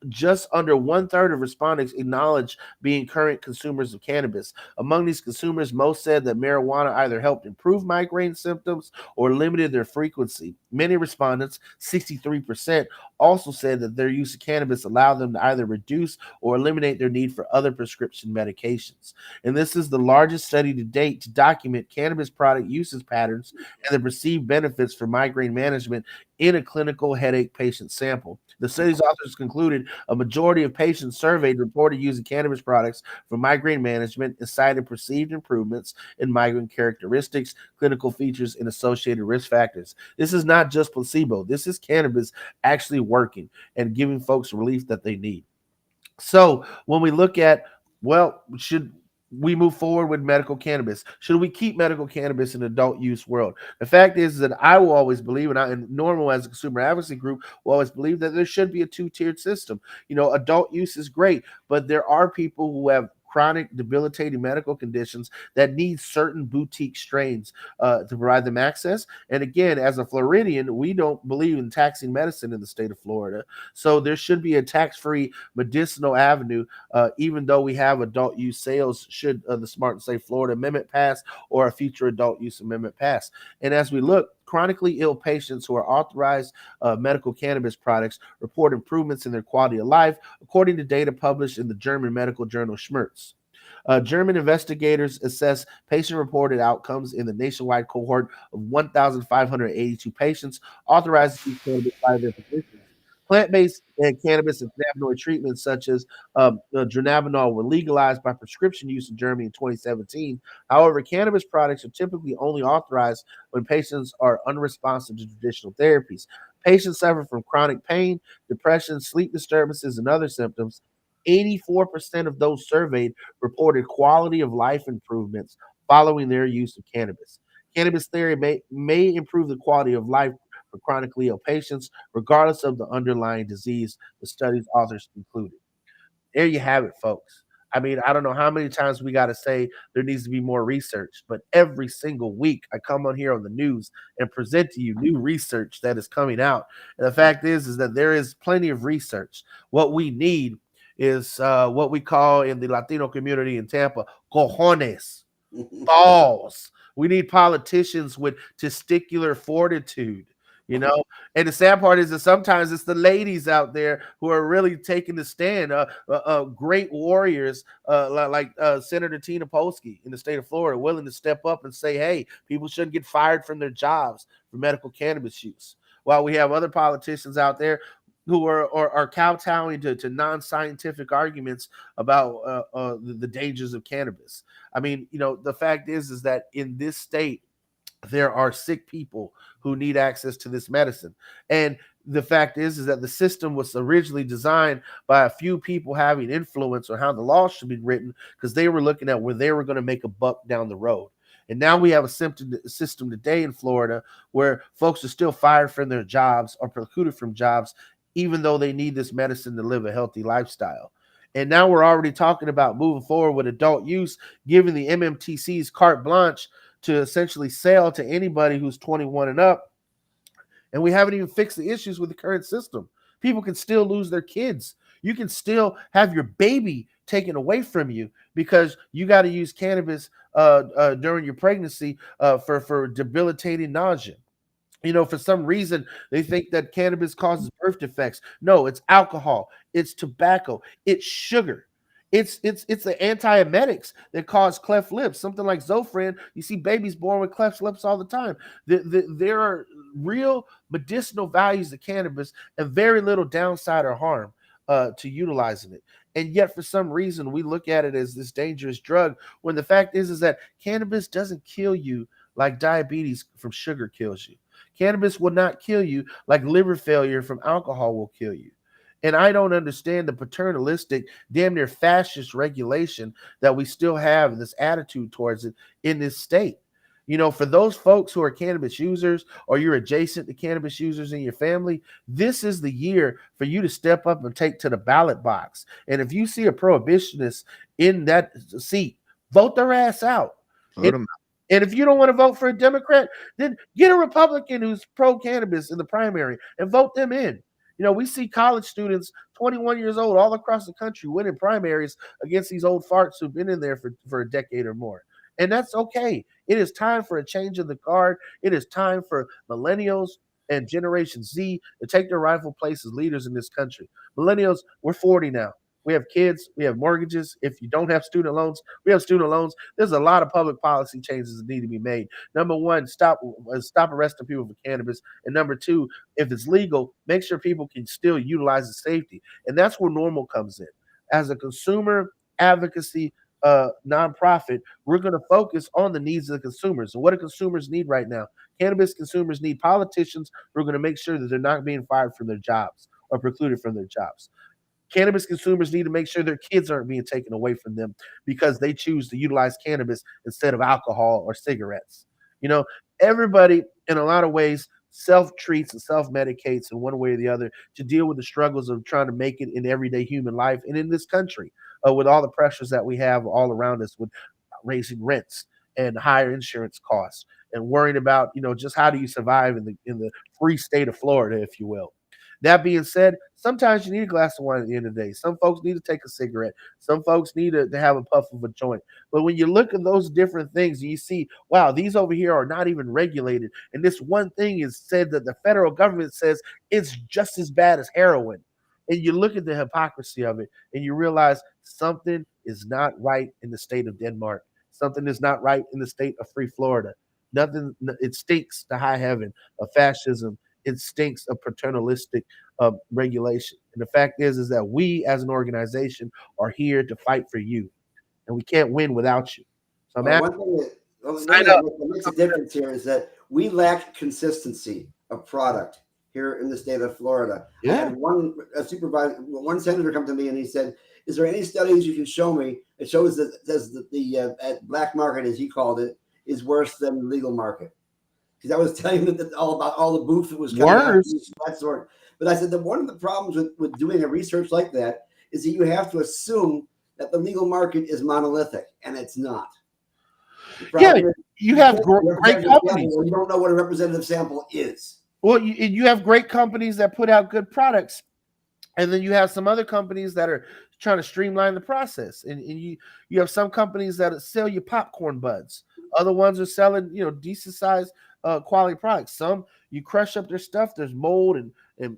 Just under 1/3 of respondents acknowledged being current consumers of cannabis. Among these consumers, most said that marijuana either helped improve migraine symptoms or limited their frequency. Many respondents, 63%, also said that their use of cannabis allowed them to either reduce or eliminate their need for other prescription medications. And this is the largest study to date to document cannabis product usage patterns and the perceived benefits for migraine management in a clinical headache patient sample. The study's authors concluded a majority of patients surveyed reported using cannabis products for migraine management and cited perceived improvements in migraine characteristics, clinical features, and associated risk factors. This is not just placebo. This is cannabis actually working and giving folks relief that they need. So when we look at, should we move forward with medical cannabis? Should we keep medical cannabis in adult use world? The fact is that I will always believe, and NORML as a consumer advocacy group will always believe that there should be a two-tiered system. Adult use is great, but there are people who have chronic debilitating medical conditions that need certain boutique strains to provide them access. And again, as a Floridian, we don't believe in taxing medicine in the state of Florida. So there should be a tax-free medicinal avenue, even though we have adult use sales, should the Smart and Safe Florida Amendment pass or a future adult use amendment pass. And as we look, chronically ill patients who are authorized medical cannabis products report improvements in their quality of life, according to data published in the German medical journal Schmerz. German investigators assess patient-reported outcomes in the nationwide cohort of 1,582 patients authorized to use cannabis by their physicians. Plant-based cannabis and cannabinoid treatments such as dronabinol were legalized by prescription use in Germany in 2017. However, cannabis products are typically only authorized when patients are unresponsive to traditional therapies. Patients suffer from chronic pain, depression, sleep disturbances, and other symptoms. 84% of those surveyed reported quality of life improvements following their use of cannabis. Cannabis therapy may improve the quality of life for chronically ill patients, regardless of the underlying disease, the study's authors concluded. There you have it, folks. I mean, I don't know how many times we got to say there needs to be more research, but every single week I come on here on the news and present to you new research that is coming out. And the fact is that there is plenty of research. What we need is what we call in the Latino community in Tampa, cojones, balls. We need politicians with testicular fortitude, you know. And the sad part is that sometimes it's the ladies out there who are really taking the stand. Great warriors like Senator Tina Polsky in the state of Florida, willing to step up and say, "Hey, people shouldn't get fired from their jobs for medical cannabis use." While we have other politicians out there who are kowtowing to non-scientific arguments about the dangers of cannabis. I mean, you know, the fact is that in this state, there are sick people who need access to this medicine. And the fact is that the system was originally designed by a few people having influence on how the law should be written because they were looking at where they were going to make a buck down the road. And now we have a system today in Florida where folks are still fired from their jobs or precluded from jobs, even though they need this medicine to live a healthy lifestyle. And now we're already talking about moving forward with adult use, giving the MMTCs carte blanche to essentially sell to anybody who's 21 and up. And we haven't even fixed the issues with the current system. People can still lose their kids. You can still have your baby taken away from you because you got to use cannabis during your pregnancy for debilitating nausea. You know, for some reason, they think that cannabis causes birth defects. No, it's alcohol, it's tobacco, it's sugar. It's the antiemetics that cause cleft lips. Something like Zofran, you see babies born with cleft lips all the time. There are real medicinal values to cannabis and very little downside or harm to utilizing it. And yet, for some reason, we look at it as this dangerous drug when the fact is that cannabis doesn't kill you like diabetes from sugar kills you. Cannabis will not kill you like liver failure from alcohol will kill you. And I don't understand the paternalistic, damn near fascist regulation that we still have, this attitude towards it in this state. You know, for those folks who are cannabis users or you're adjacent to cannabis users in your family, this is the year for you to step up and take to the ballot box. And if you see a prohibitionist in that seat, vote their ass out. Vote 'em And if you don't want to vote for a Democrat, then get a Republican who's pro-cannabis in the primary and vote them in. You know, we see college students, 21 years old, all across the country winning primaries against these old farts who've been in there for a decade or more. And that's okay. It is time for a change of the guard. It is time for millennials and Generation Z to take their rightful place as leaders in this country. Millennials, we're 40 now. We have kids. We have mortgages. If you don't have student loans, we have student loans. There's a lot of public policy changes that need to be made. Number one, stop arresting people for cannabis. And number two, if it's legal, make sure people can still utilize the safety. And that's where NORML comes in. As a consumer advocacy nonprofit, we're going to focus on the needs of the consumers. And what do consumers need right now? Cannabis consumers need politicians who are going to make sure that they're not being fired from their jobs or precluded from their jobs. Cannabis consumers need to make sure their kids aren't being taken away from them because they choose to utilize cannabis instead of alcohol or cigarettes. You know, everybody in a lot of ways self-treats and self-medicates in one way or the other to deal with the struggles of trying to make it in everyday human life and in this country with all the pressures that we have all around us with raising rents and higher insurance costs and worrying about, you know, just how do you survive in the free state of Florida, if you will. That being said, sometimes you need a glass of wine at the end of the day. Some folks need to take a cigarette. Some folks need to have a puff of a joint. But when you look at those different things, you see, wow, these over here are not even regulated. And this one thing is said that the federal government says it's just as bad as heroin. And you look at the hypocrisy of it and you realize something is not right in the state of Denmark. Something is not right in the state of free Florida. Nothing, it stinks to high heaven of fascism. It stinks of paternalistic regulation. And the fact is that we as an organization are here to fight for you. And we can't win without you. So one thing that makes a difference here is that we lack consistency of product here in the state of Florida. Yeah. I had one senator come to me and he said, is there any studies you can show me It shows that says that the black market, as he called it, is worse than the legal market. Because I was telling him that all about all the booth that was coming out, that sort. But I said that one of the problems with doing a research like that is that you have to assume that the legal market is monolithic, and it's not. Yeah, you have great companies. You don't know what a representative sample is. Well, you have great companies that put out good products, and then you have some other companies that are trying to streamline the process. And you have some companies that sell you popcorn buds. Other ones are selling, decent sized quality products. Some you crush up their stuff. There's mold and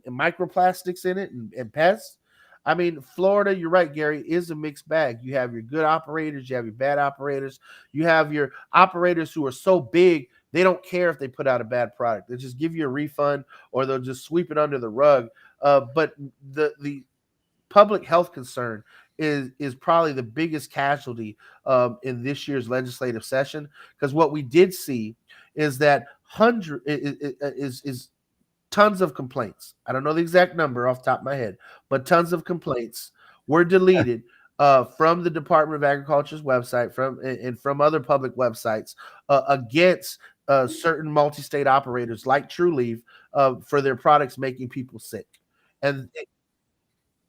microplastics in it and pests. I mean, Florida, you're right, Gary, is a mixed bag. You have your good operators, you have your bad operators, you have your operators who are so big, they don't care if they put out a bad product. They'll just give you a refund or they'll just sweep it under the rug. But the public health concern is probably the biggest casualty in this year's legislative session, because what we did see is that is tons of complaints. I don't know the exact number off the top of my head, but tons of complaints were deleted from the Department of Agriculture's website, from other public websites against certain multi-state operators like TrueLeave for their products making people sick. And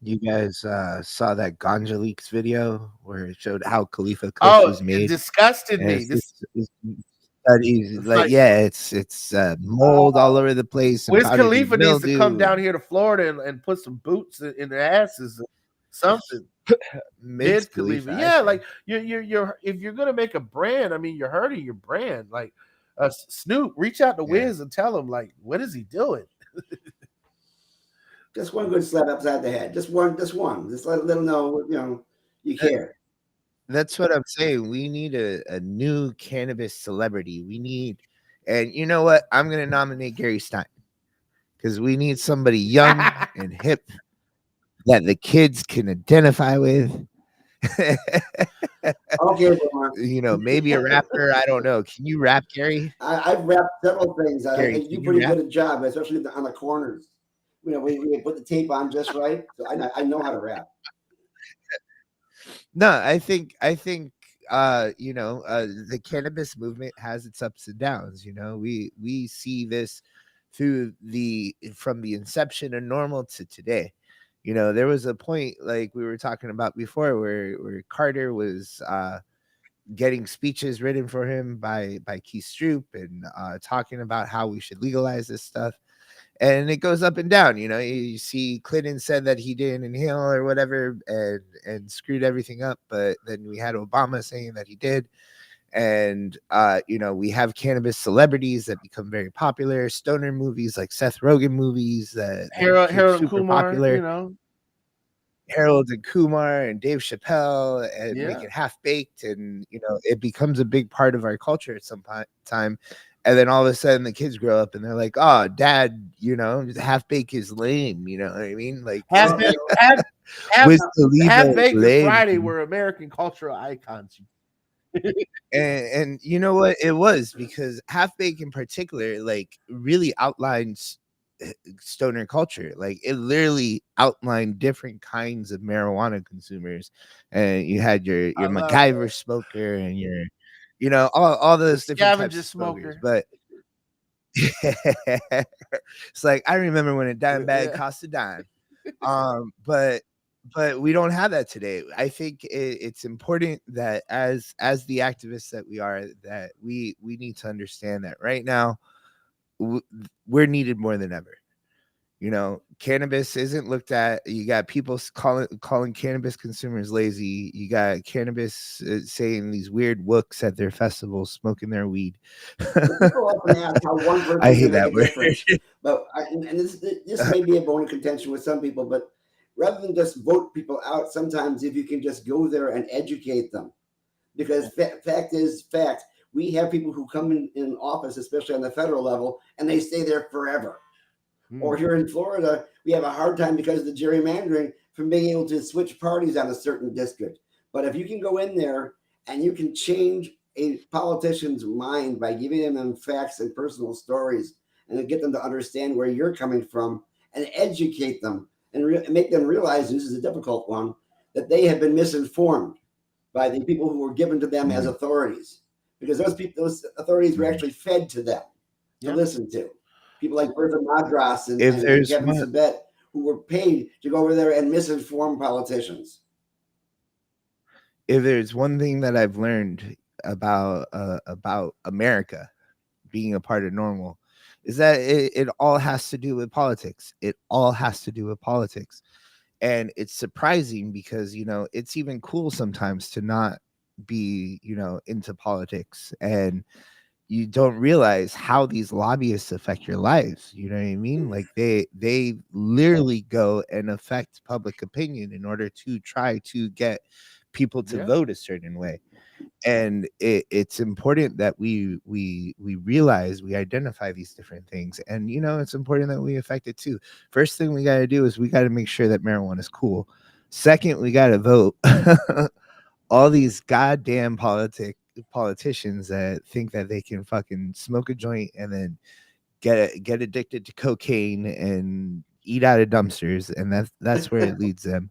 you guys saw that Ganja Leaks video where it showed how Khalifa Kush was made? It disgusted me. Studies like it's mold all over the place. Wiz Khalifa needs to come down here to Florida and put some boots in their asses, something. Mid Khalifa, yeah, like you're if you're gonna make a brand, I mean, you're hurting your brand. Like Snoop, reach out to Wiz and tell him, like, what is he doing? Just one good slap upside the head. Just one. Just let them know, you care. That's what I'm saying. We need a new cannabis celebrity. We need, and you know what? I'm going to nominate Gary Stein because we need somebody young and hip that the kids can identify with. Okay, maybe a rapper. I don't know. Can you rap, Gary? I've rapped several things. Gary, I do pretty good a job, especially on the corners. We put the tape on just right, so I know how to rap. No, I think the cannabis movement has its ups and downs. We see this from the inception of NORML to today. There was a point like we were talking about before where Carter was getting speeches written for him by Keith Stroop and talking about how we should legalize this stuff. And it goes up and down. You see Clinton said that he didn't inhale or whatever and screwed everything up. But then we had Obama saying that he did. And, we have cannabis celebrities that become very popular. Stoner movies like Seth Rogen movies that Harold and Kumar, popular. Harold and Kumar and Dave Chappelle and make it half baked. And, it becomes a big part of our culture at some time. And then all of a sudden the kids grow up and they're like, oh, dad, half baked is lame. You know what I mean? Like half baked and Friday were American cultural icons. and you know what? It was because half baked in particular, like, really outlines stoner culture. Like, it literally outlined different kinds of marijuana consumers. And you had your MacGyver smoker and your all those different types of smokers. But it's like, I remember when a dime bag cost a dime. But we don't have that today. I think it's important that as the activists that we are, that we need to understand that right now we're needed more than ever. Cannabis isn't looked at. You got people calling cannabis consumers lazy. You got cannabis saying these weird wooks at their festivals, smoking their weed. People often ask how one person I hate that word. But this may be a bone of contention with some people, but rather than just vote people out, sometimes if you can just go there and educate them, because fact is fact. We have people who come in office, especially on the federal level, and they stay there forever. Or here in Florida, we have a hard time because of the gerrymandering from being able to switch parties on a certain district. But if you can go in there and you can change a politician's mind by giving them facts and personal stories and get them to understand where you're coming from and educate them and make them realize, this is a difficult one, that they have been misinformed by the people who were given to them as authorities, because those authorities were actually fed to them to listen to. People like Bertha Madras and Kevin Sabet, who were paid to go over there and misinform politicians. If there's one thing that I've learned about America being a part of NORML, is that it all has to do with politics. It all has to do with politics. And it's surprising because, it's even cool sometimes to not be, into politics, and you don't realize how these lobbyists affect your lives. You know what I mean? Like they literally go and affect public opinion in order to try to get people to vote a certain way. And it's important that we realize, we identify these different things, and it's important that we affect it too. First thing we got to do is we got to make sure that marijuana is cool. Second, we got to vote. All these goddamn politicians that think that they can fucking smoke a joint and then get addicted to cocaine and eat out of dumpsters, and that's where it leads them.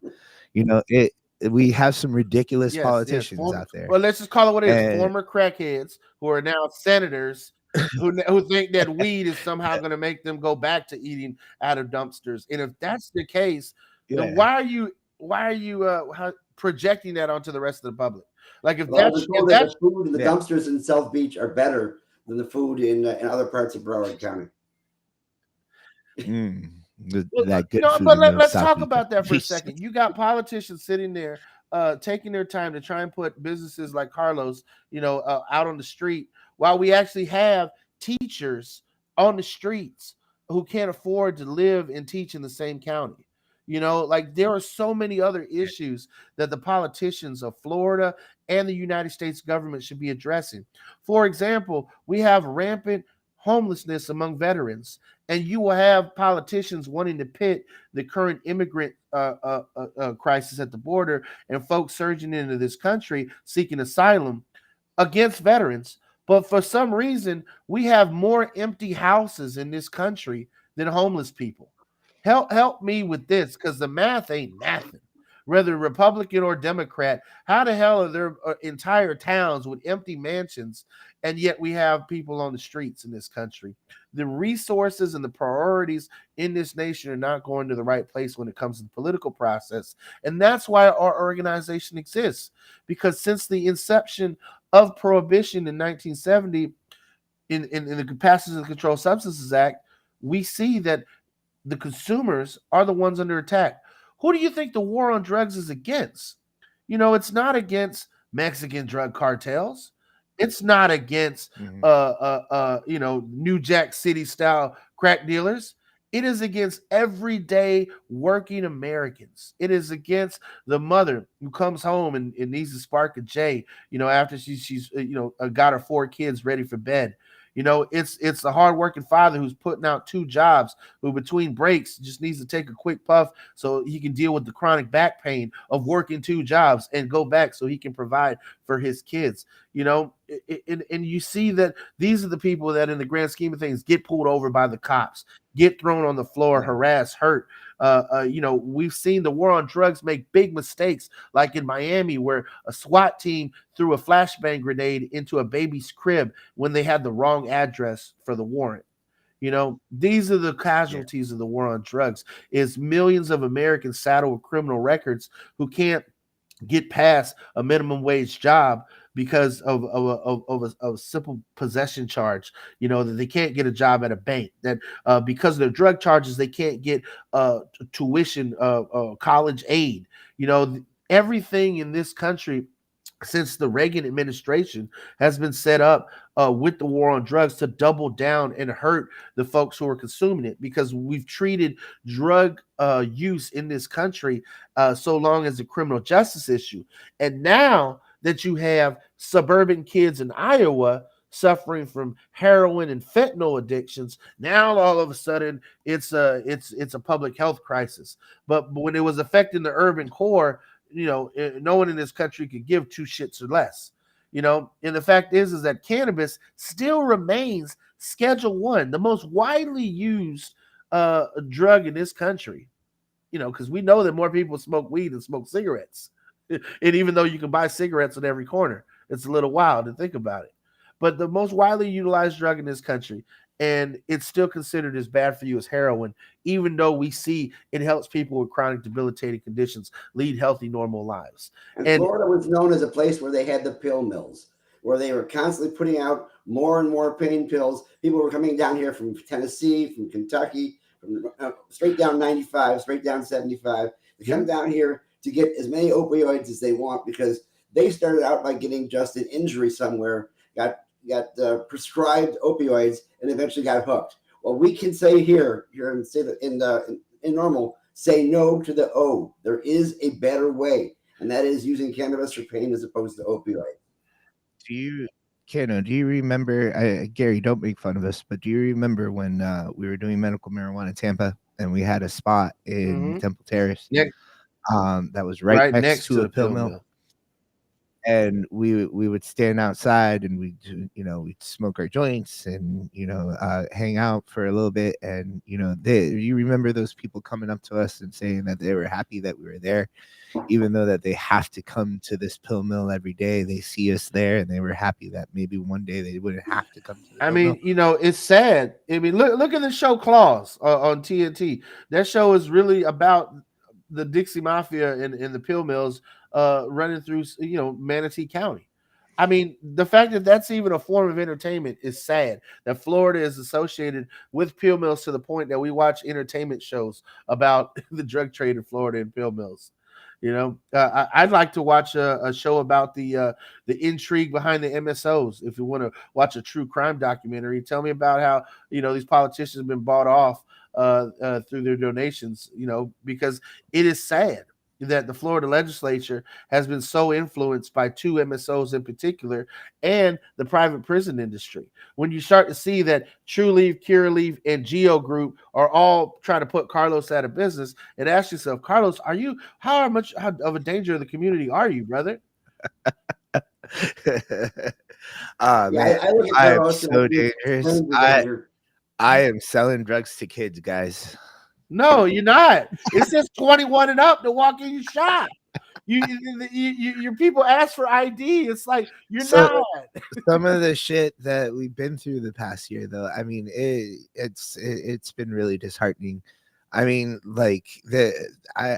We have some ridiculous politicians out there. Well, let's just call it what it is. Former crackheads who are now senators who think that weed is somehow going to make them go back to eating out of dumpsters. And if that's the case, then why are you projecting that onto the rest of the public? Like if the food in the dumpsters in South Beach are better than the food in other parts of Broward County. Let's talk about that for a second. You got politicians sitting there taking their time to try and put businesses like Carlos, out on the street, while we actually have teachers on the streets who can't afford to live and teach in the same county. There are so many other issues that the politicians of Florida and the United States government should be addressing. For example, we have rampant homelessness among veterans, and you will have politicians wanting to pit the current immigrant crisis at the border and folks surging into this country seeking asylum against veterans. But for some reason, we have more empty houses in this country than homeless people. Help me with this, because the math ain't nothing. Whether Republican or Democrat, how the hell are there entire towns with empty mansions, and yet we have people on the streets in this country? The resources and the priorities in this nation are not going to the right place when it comes to the political process. And that's why our organization exists, because since the inception of Prohibition in 1970, in the passage of the Controlled Substances Act, we see that the consumers are the ones under attack. Who do you think the war on drugs is against? It's not against Mexican drug cartels. It's not against New Jack City style crack dealers. It is against everyday working Americans. It is against the mother who comes home and needs to spark a J, after she's got her 4 kids ready for bed. It's the hardworking father who's putting out 2 jobs, who between breaks just needs to take a quick puff so he can deal with the chronic back pain of working 2 jobs and go back so he can provide for his kids. And you see that these are the people that in the grand scheme of things get pulled over by the cops, get thrown on the floor, harassed, hurt. We've seen the war on drugs make big mistakes, like in Miami, where a SWAT team threw a flashbang grenade into a baby's crib when they had the wrong address for the warrant. These are the casualties of the war on drugs, is millions of Americans saddled with criminal records who can't get past a minimum wage job because of a simple possession charge, that they can't get a job at a bank, that because of their drug charges, they can't get tuition, college aid. Everything in this country since the Reagan administration has been set up with the war on drugs to double down and hurt the folks who are consuming it, because we've treated drug use in this country so long as a criminal justice issue. And now that you have suburban kids in Iowa suffering from heroin and fentanyl addictions, now all of a sudden it's a public health crisis. But when it was affecting the urban core, no one in this country could give 2 shits or less. And the fact is that cannabis still remains Schedule 1, the most widely used drug in this country. Because we know that more people smoke weed than smoke cigarettes. And even though you can buy cigarettes on every corner, it's a little wild to think about it. But the most widely utilized drug in this country, and it's still considered as bad for you as heroin, even though we see it helps people with chronic debilitating conditions lead healthy, normal lives. And And Florida was known as a place where they had the pill mills, where they were constantly putting out more and more pain pills. People were coming down here from Tennessee, from Kentucky, from straight down 95, straight down 75. They come down here to get as many opioids as they want because they started out by getting just an injury somewhere, got prescribed opioids, and eventually got hooked. Well, we can say here and say that in NORML, say no to the O. There is a better way, and that is using cannabis for pain as opposed to opioid. Do you remember, Gary, don't make fun of us, but do you remember when we were doing medical marijuana in Tampa and we had a spot in Temple Terrace that was right next to a pill mill? And we would stand outside and we'd smoke our joints and hang out for a little bit. And you remember those people coming up to us and saying that they were happy that we were there, even though that they have to come to this pill mill every day. They see us there and they were happy that maybe one day they wouldn't have to come to the pill mill. It's sad. I mean, look at the show Claws on TNT. That show is really about the Dixie Mafia and the pill mills running through Manatee County. I mean, the fact that that's even a form of entertainment is sad. That Florida is associated with pill mills to the point that we watch entertainment shows about the drug trade in Florida and pill mills. I'd like to watch a show about the intrigue behind the MSOs. If you want to watch a true crime documentary, tell me about how these politicians have been bought off through their donations. Because it is sad that the Florida legislature has been so influenced by two MSOs in particular and the private prison industry. When you start to see that Trulieve, Curaleaf, and Geo Group are all trying to put Carlos out of business, and ask yourself, Carlos, how much of a danger to the community are you, brother? Man, I am so dangerous. I am selling drugs to kids, guys. No, you're not. It says 21 and up to walk in your shop. Your people ask for ID. It's like you're not. Some of the shit that we've been through the past year, though, I mean, it's been really disheartening. I mean, like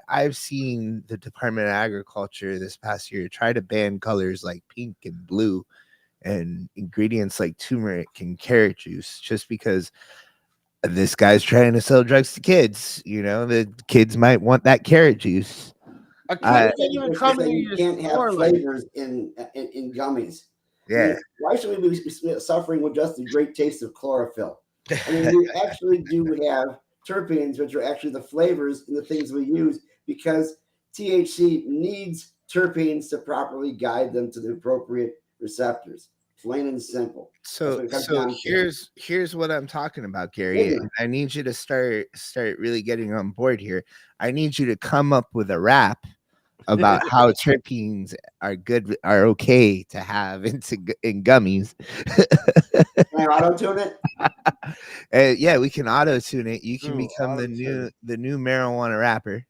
I've seen the Department of Agriculture this past year try to ban colors like pink and blue and ingredients like turmeric and carrot juice just because this guy's trying to sell drugs to kids. The kids might want that carrot juice. You can't have flavors in gummies. Yeah. I mean, why should we be suffering with just the great taste of chlorophyll? I mean, we actually do have terpenes, which are actually the flavors in the things we use, because THC needs terpenes to properly guide them to the appropriate receptors. Plain and simple. So here's what I'm talking about, Gary. And I need you to start really getting on board here. I need you to come up with a rap about how terpenes are okay to have in gummies. Can I auto-tune it? Yeah, we can auto-tune it. You can become the new marijuana rapper,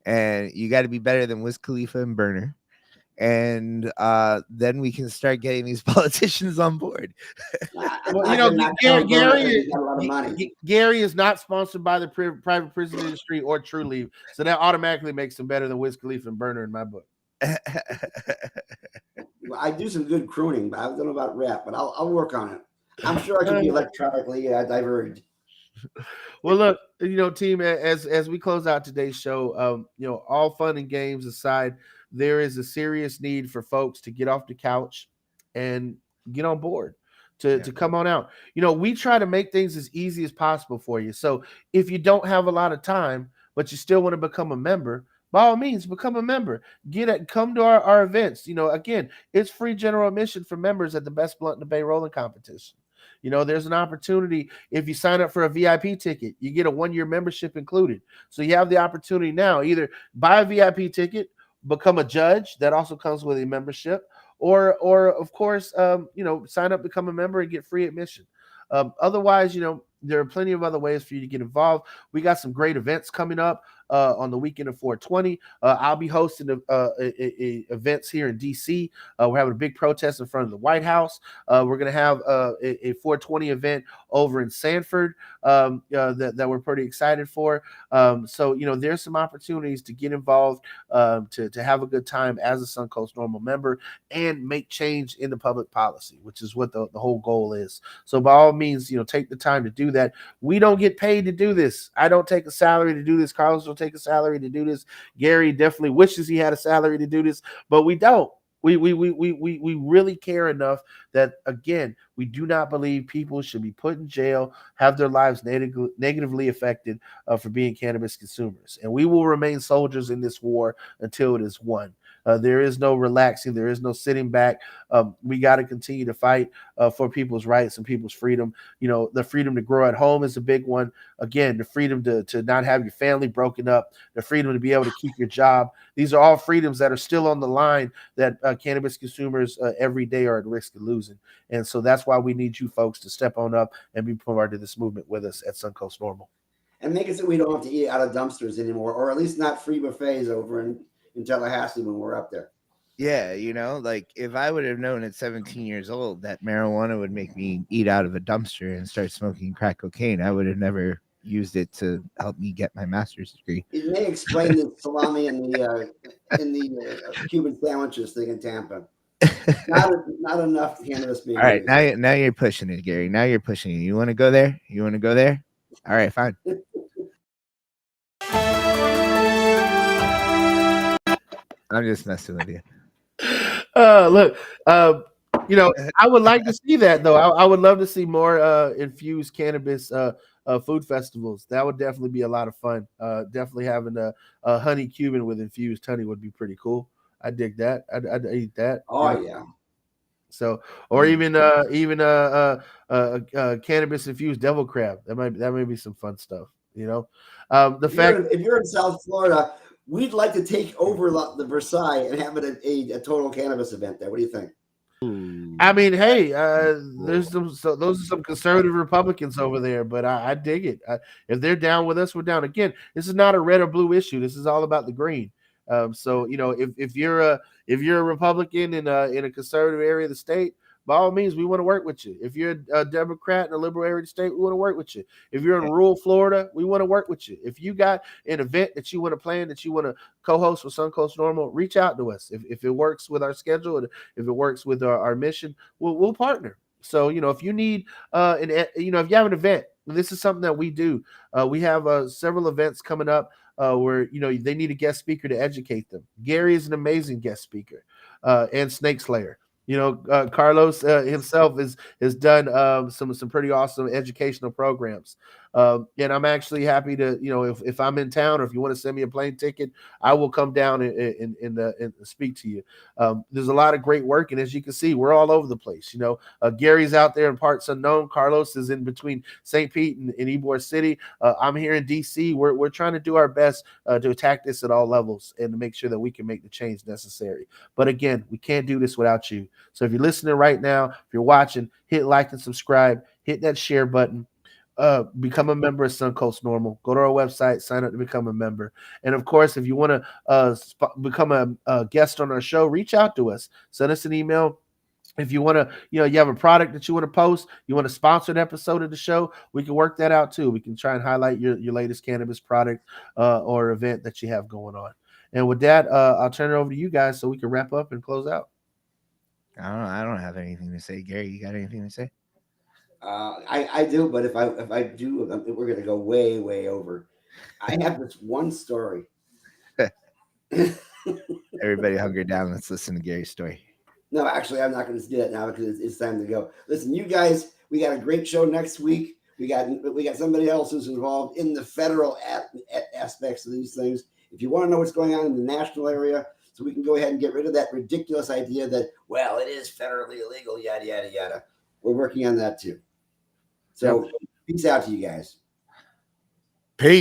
and you got to be better than Wiz Khalifa and Burner. And then we can start getting these politicians on board. Gary is not sponsored by the private prison industry or Trulieve, so that automatically makes him better than Wiz Khalifa and Burner in my book. Well, I do some good crooning, but I don't know about rap, but I'll work on it. I'm sure I can be electronically diverged. Well, look, team, as we close out today's show, all fun and games aside, there is a serious need for folks to get off the couch and get on board, to come on out. We try to make things as easy as possible for you. So if you don't have a lot of time, but you still want to become a member, by all means, become a member. Come to our events. Again, it's free general admission for members at the Best Blunt in the Bay Rolling Competition. There's an opportunity. If you sign up for a VIP ticket, you get a 1-year membership included. So you have the opportunity now, either buy a VIP ticket, become a judge. That also comes with a membership, or of course, sign up, become a member, and get free admission. Otherwise, there are plenty of other ways for you to get involved. We got some great events coming up on the weekend of 420. I'll be hosting events here in DC. We're having a big protest in front of the White House. We're going to have a 420 event over in Sanford that we're pretty excited for. So, there's some opportunities to get involved, to have a good time as a Suncoast NORML member and make change in the public policy, which is what the whole goal is. So by all means, take the time to do that. We don't get paid to do this. I don't take a salary to do this. Carlos don't take a salary to do this. Gary definitely wishes he had a salary to do this, but we don't. We really care enough that, again, we do not believe people should be put in jail, have their lives negatively affected for being cannabis consumers. And we will remain soldiers in this war until it is won. There is no relaxing. There is no sitting back. We got to continue to fight for people's rights and people's freedom. The freedom to grow at home is a big one. Again, the freedom to not have your family broken up, the freedom to be able to keep your job. These are all freedoms that are still on the line that cannabis consumers every day are at risk of losing. And so that's why we need you folks to step on up and be part of this movement with us at Suncoast NORML. And make it so we don't have to eat out of dumpsters anymore, or at least not free buffets over in Tallahassee when we're up there. Yeah, like if I would have known at 17 years old that marijuana would make me eat out of a dumpster and start smoking crack cocaine, I would have never used it to help me get my master's degree. It may explain the salami and the Cuban sandwiches thing in Tampa. Not enough cannabis being all right, used. now you're pushing it, Gary. Now you're pushing it. You want to go there? All right, fine. I'm just messing with you. Look, I would like to see that, though. I would love to see more infused cannabis food festivals. That would definitely be a lot of fun. Definitely having a honey Cuban with infused honey would be pretty cool. I dig that. I'd eat that. Oh yeah. So, or even cannabis infused devil crab. That might be some fun stuff. If you're in South Florida, we'd like to take over the Versailles and have it a total cannabis event there. What do you think? I mean, hey, those are some conservative Republicans over there, but I dig it. If they're down with us, we're down. Again, this is not a red or blue issue. This is all about the green. So if you're a Republican in a conservative area of the state, by all means, we want to work with you. If you're a Democrat in a liberal area of the state, we want to work with you. If you're in rural Florida, we want to work with you. If you got an event that you want to plan, that you want to co-host with Suncoast NORML, reach out to us. If it works with our schedule, and if it works with our mission, we'll partner. So, if you need, if you have an event, this is something that we do. We have several events coming up where, they need a guest speaker to educate them. Gary is an amazing guest speaker, and Snake Slayer. Carlos himself has done some pretty awesome educational programs. And I'm actually happy to, if I'm in town, or if you want to send me a plane ticket, I will come down and speak to you. There's a lot of great work. And as you can see, we're all over the place. Gary's out there in parts unknown. Carlos is in between St. Pete and Ybor City. I'm here in DC. We're trying to do our best to attack this at all levels and to make sure that we can make the change necessary. But again, we can't do this without you. So if you're listening right now, if you're watching, hit like and subscribe, hit that share button. Become a member of Suncoast NORML. Go to our website, sign up to become a member. And of course, if you want to become a guest on our show, reach out to us. Send us an email. If you want to, you have a product that you want to post, you want to sponsor an episode of the show, we can work that out too. We can try and highlight your latest cannabis product or event that you have going on. And with that, I'll turn it over to you guys so we can wrap up and close out. I don't have anything to say. Gary, you got anything to say? I do, but if I do, we're going to go way, way over. I have this one story. Everybody hunker down. Let's listen to Gary's story. No, actually, I'm not going to do that now because it's time to go. Listen, you guys, we got a great show next week. We got somebody else who's involved in the federal aspects of these things. If you want to know what's going on in the national area, so we can go ahead and get rid of that ridiculous idea that, well, it is federally illegal, yada, yada, yada. We're working on that too. So peace out to you guys.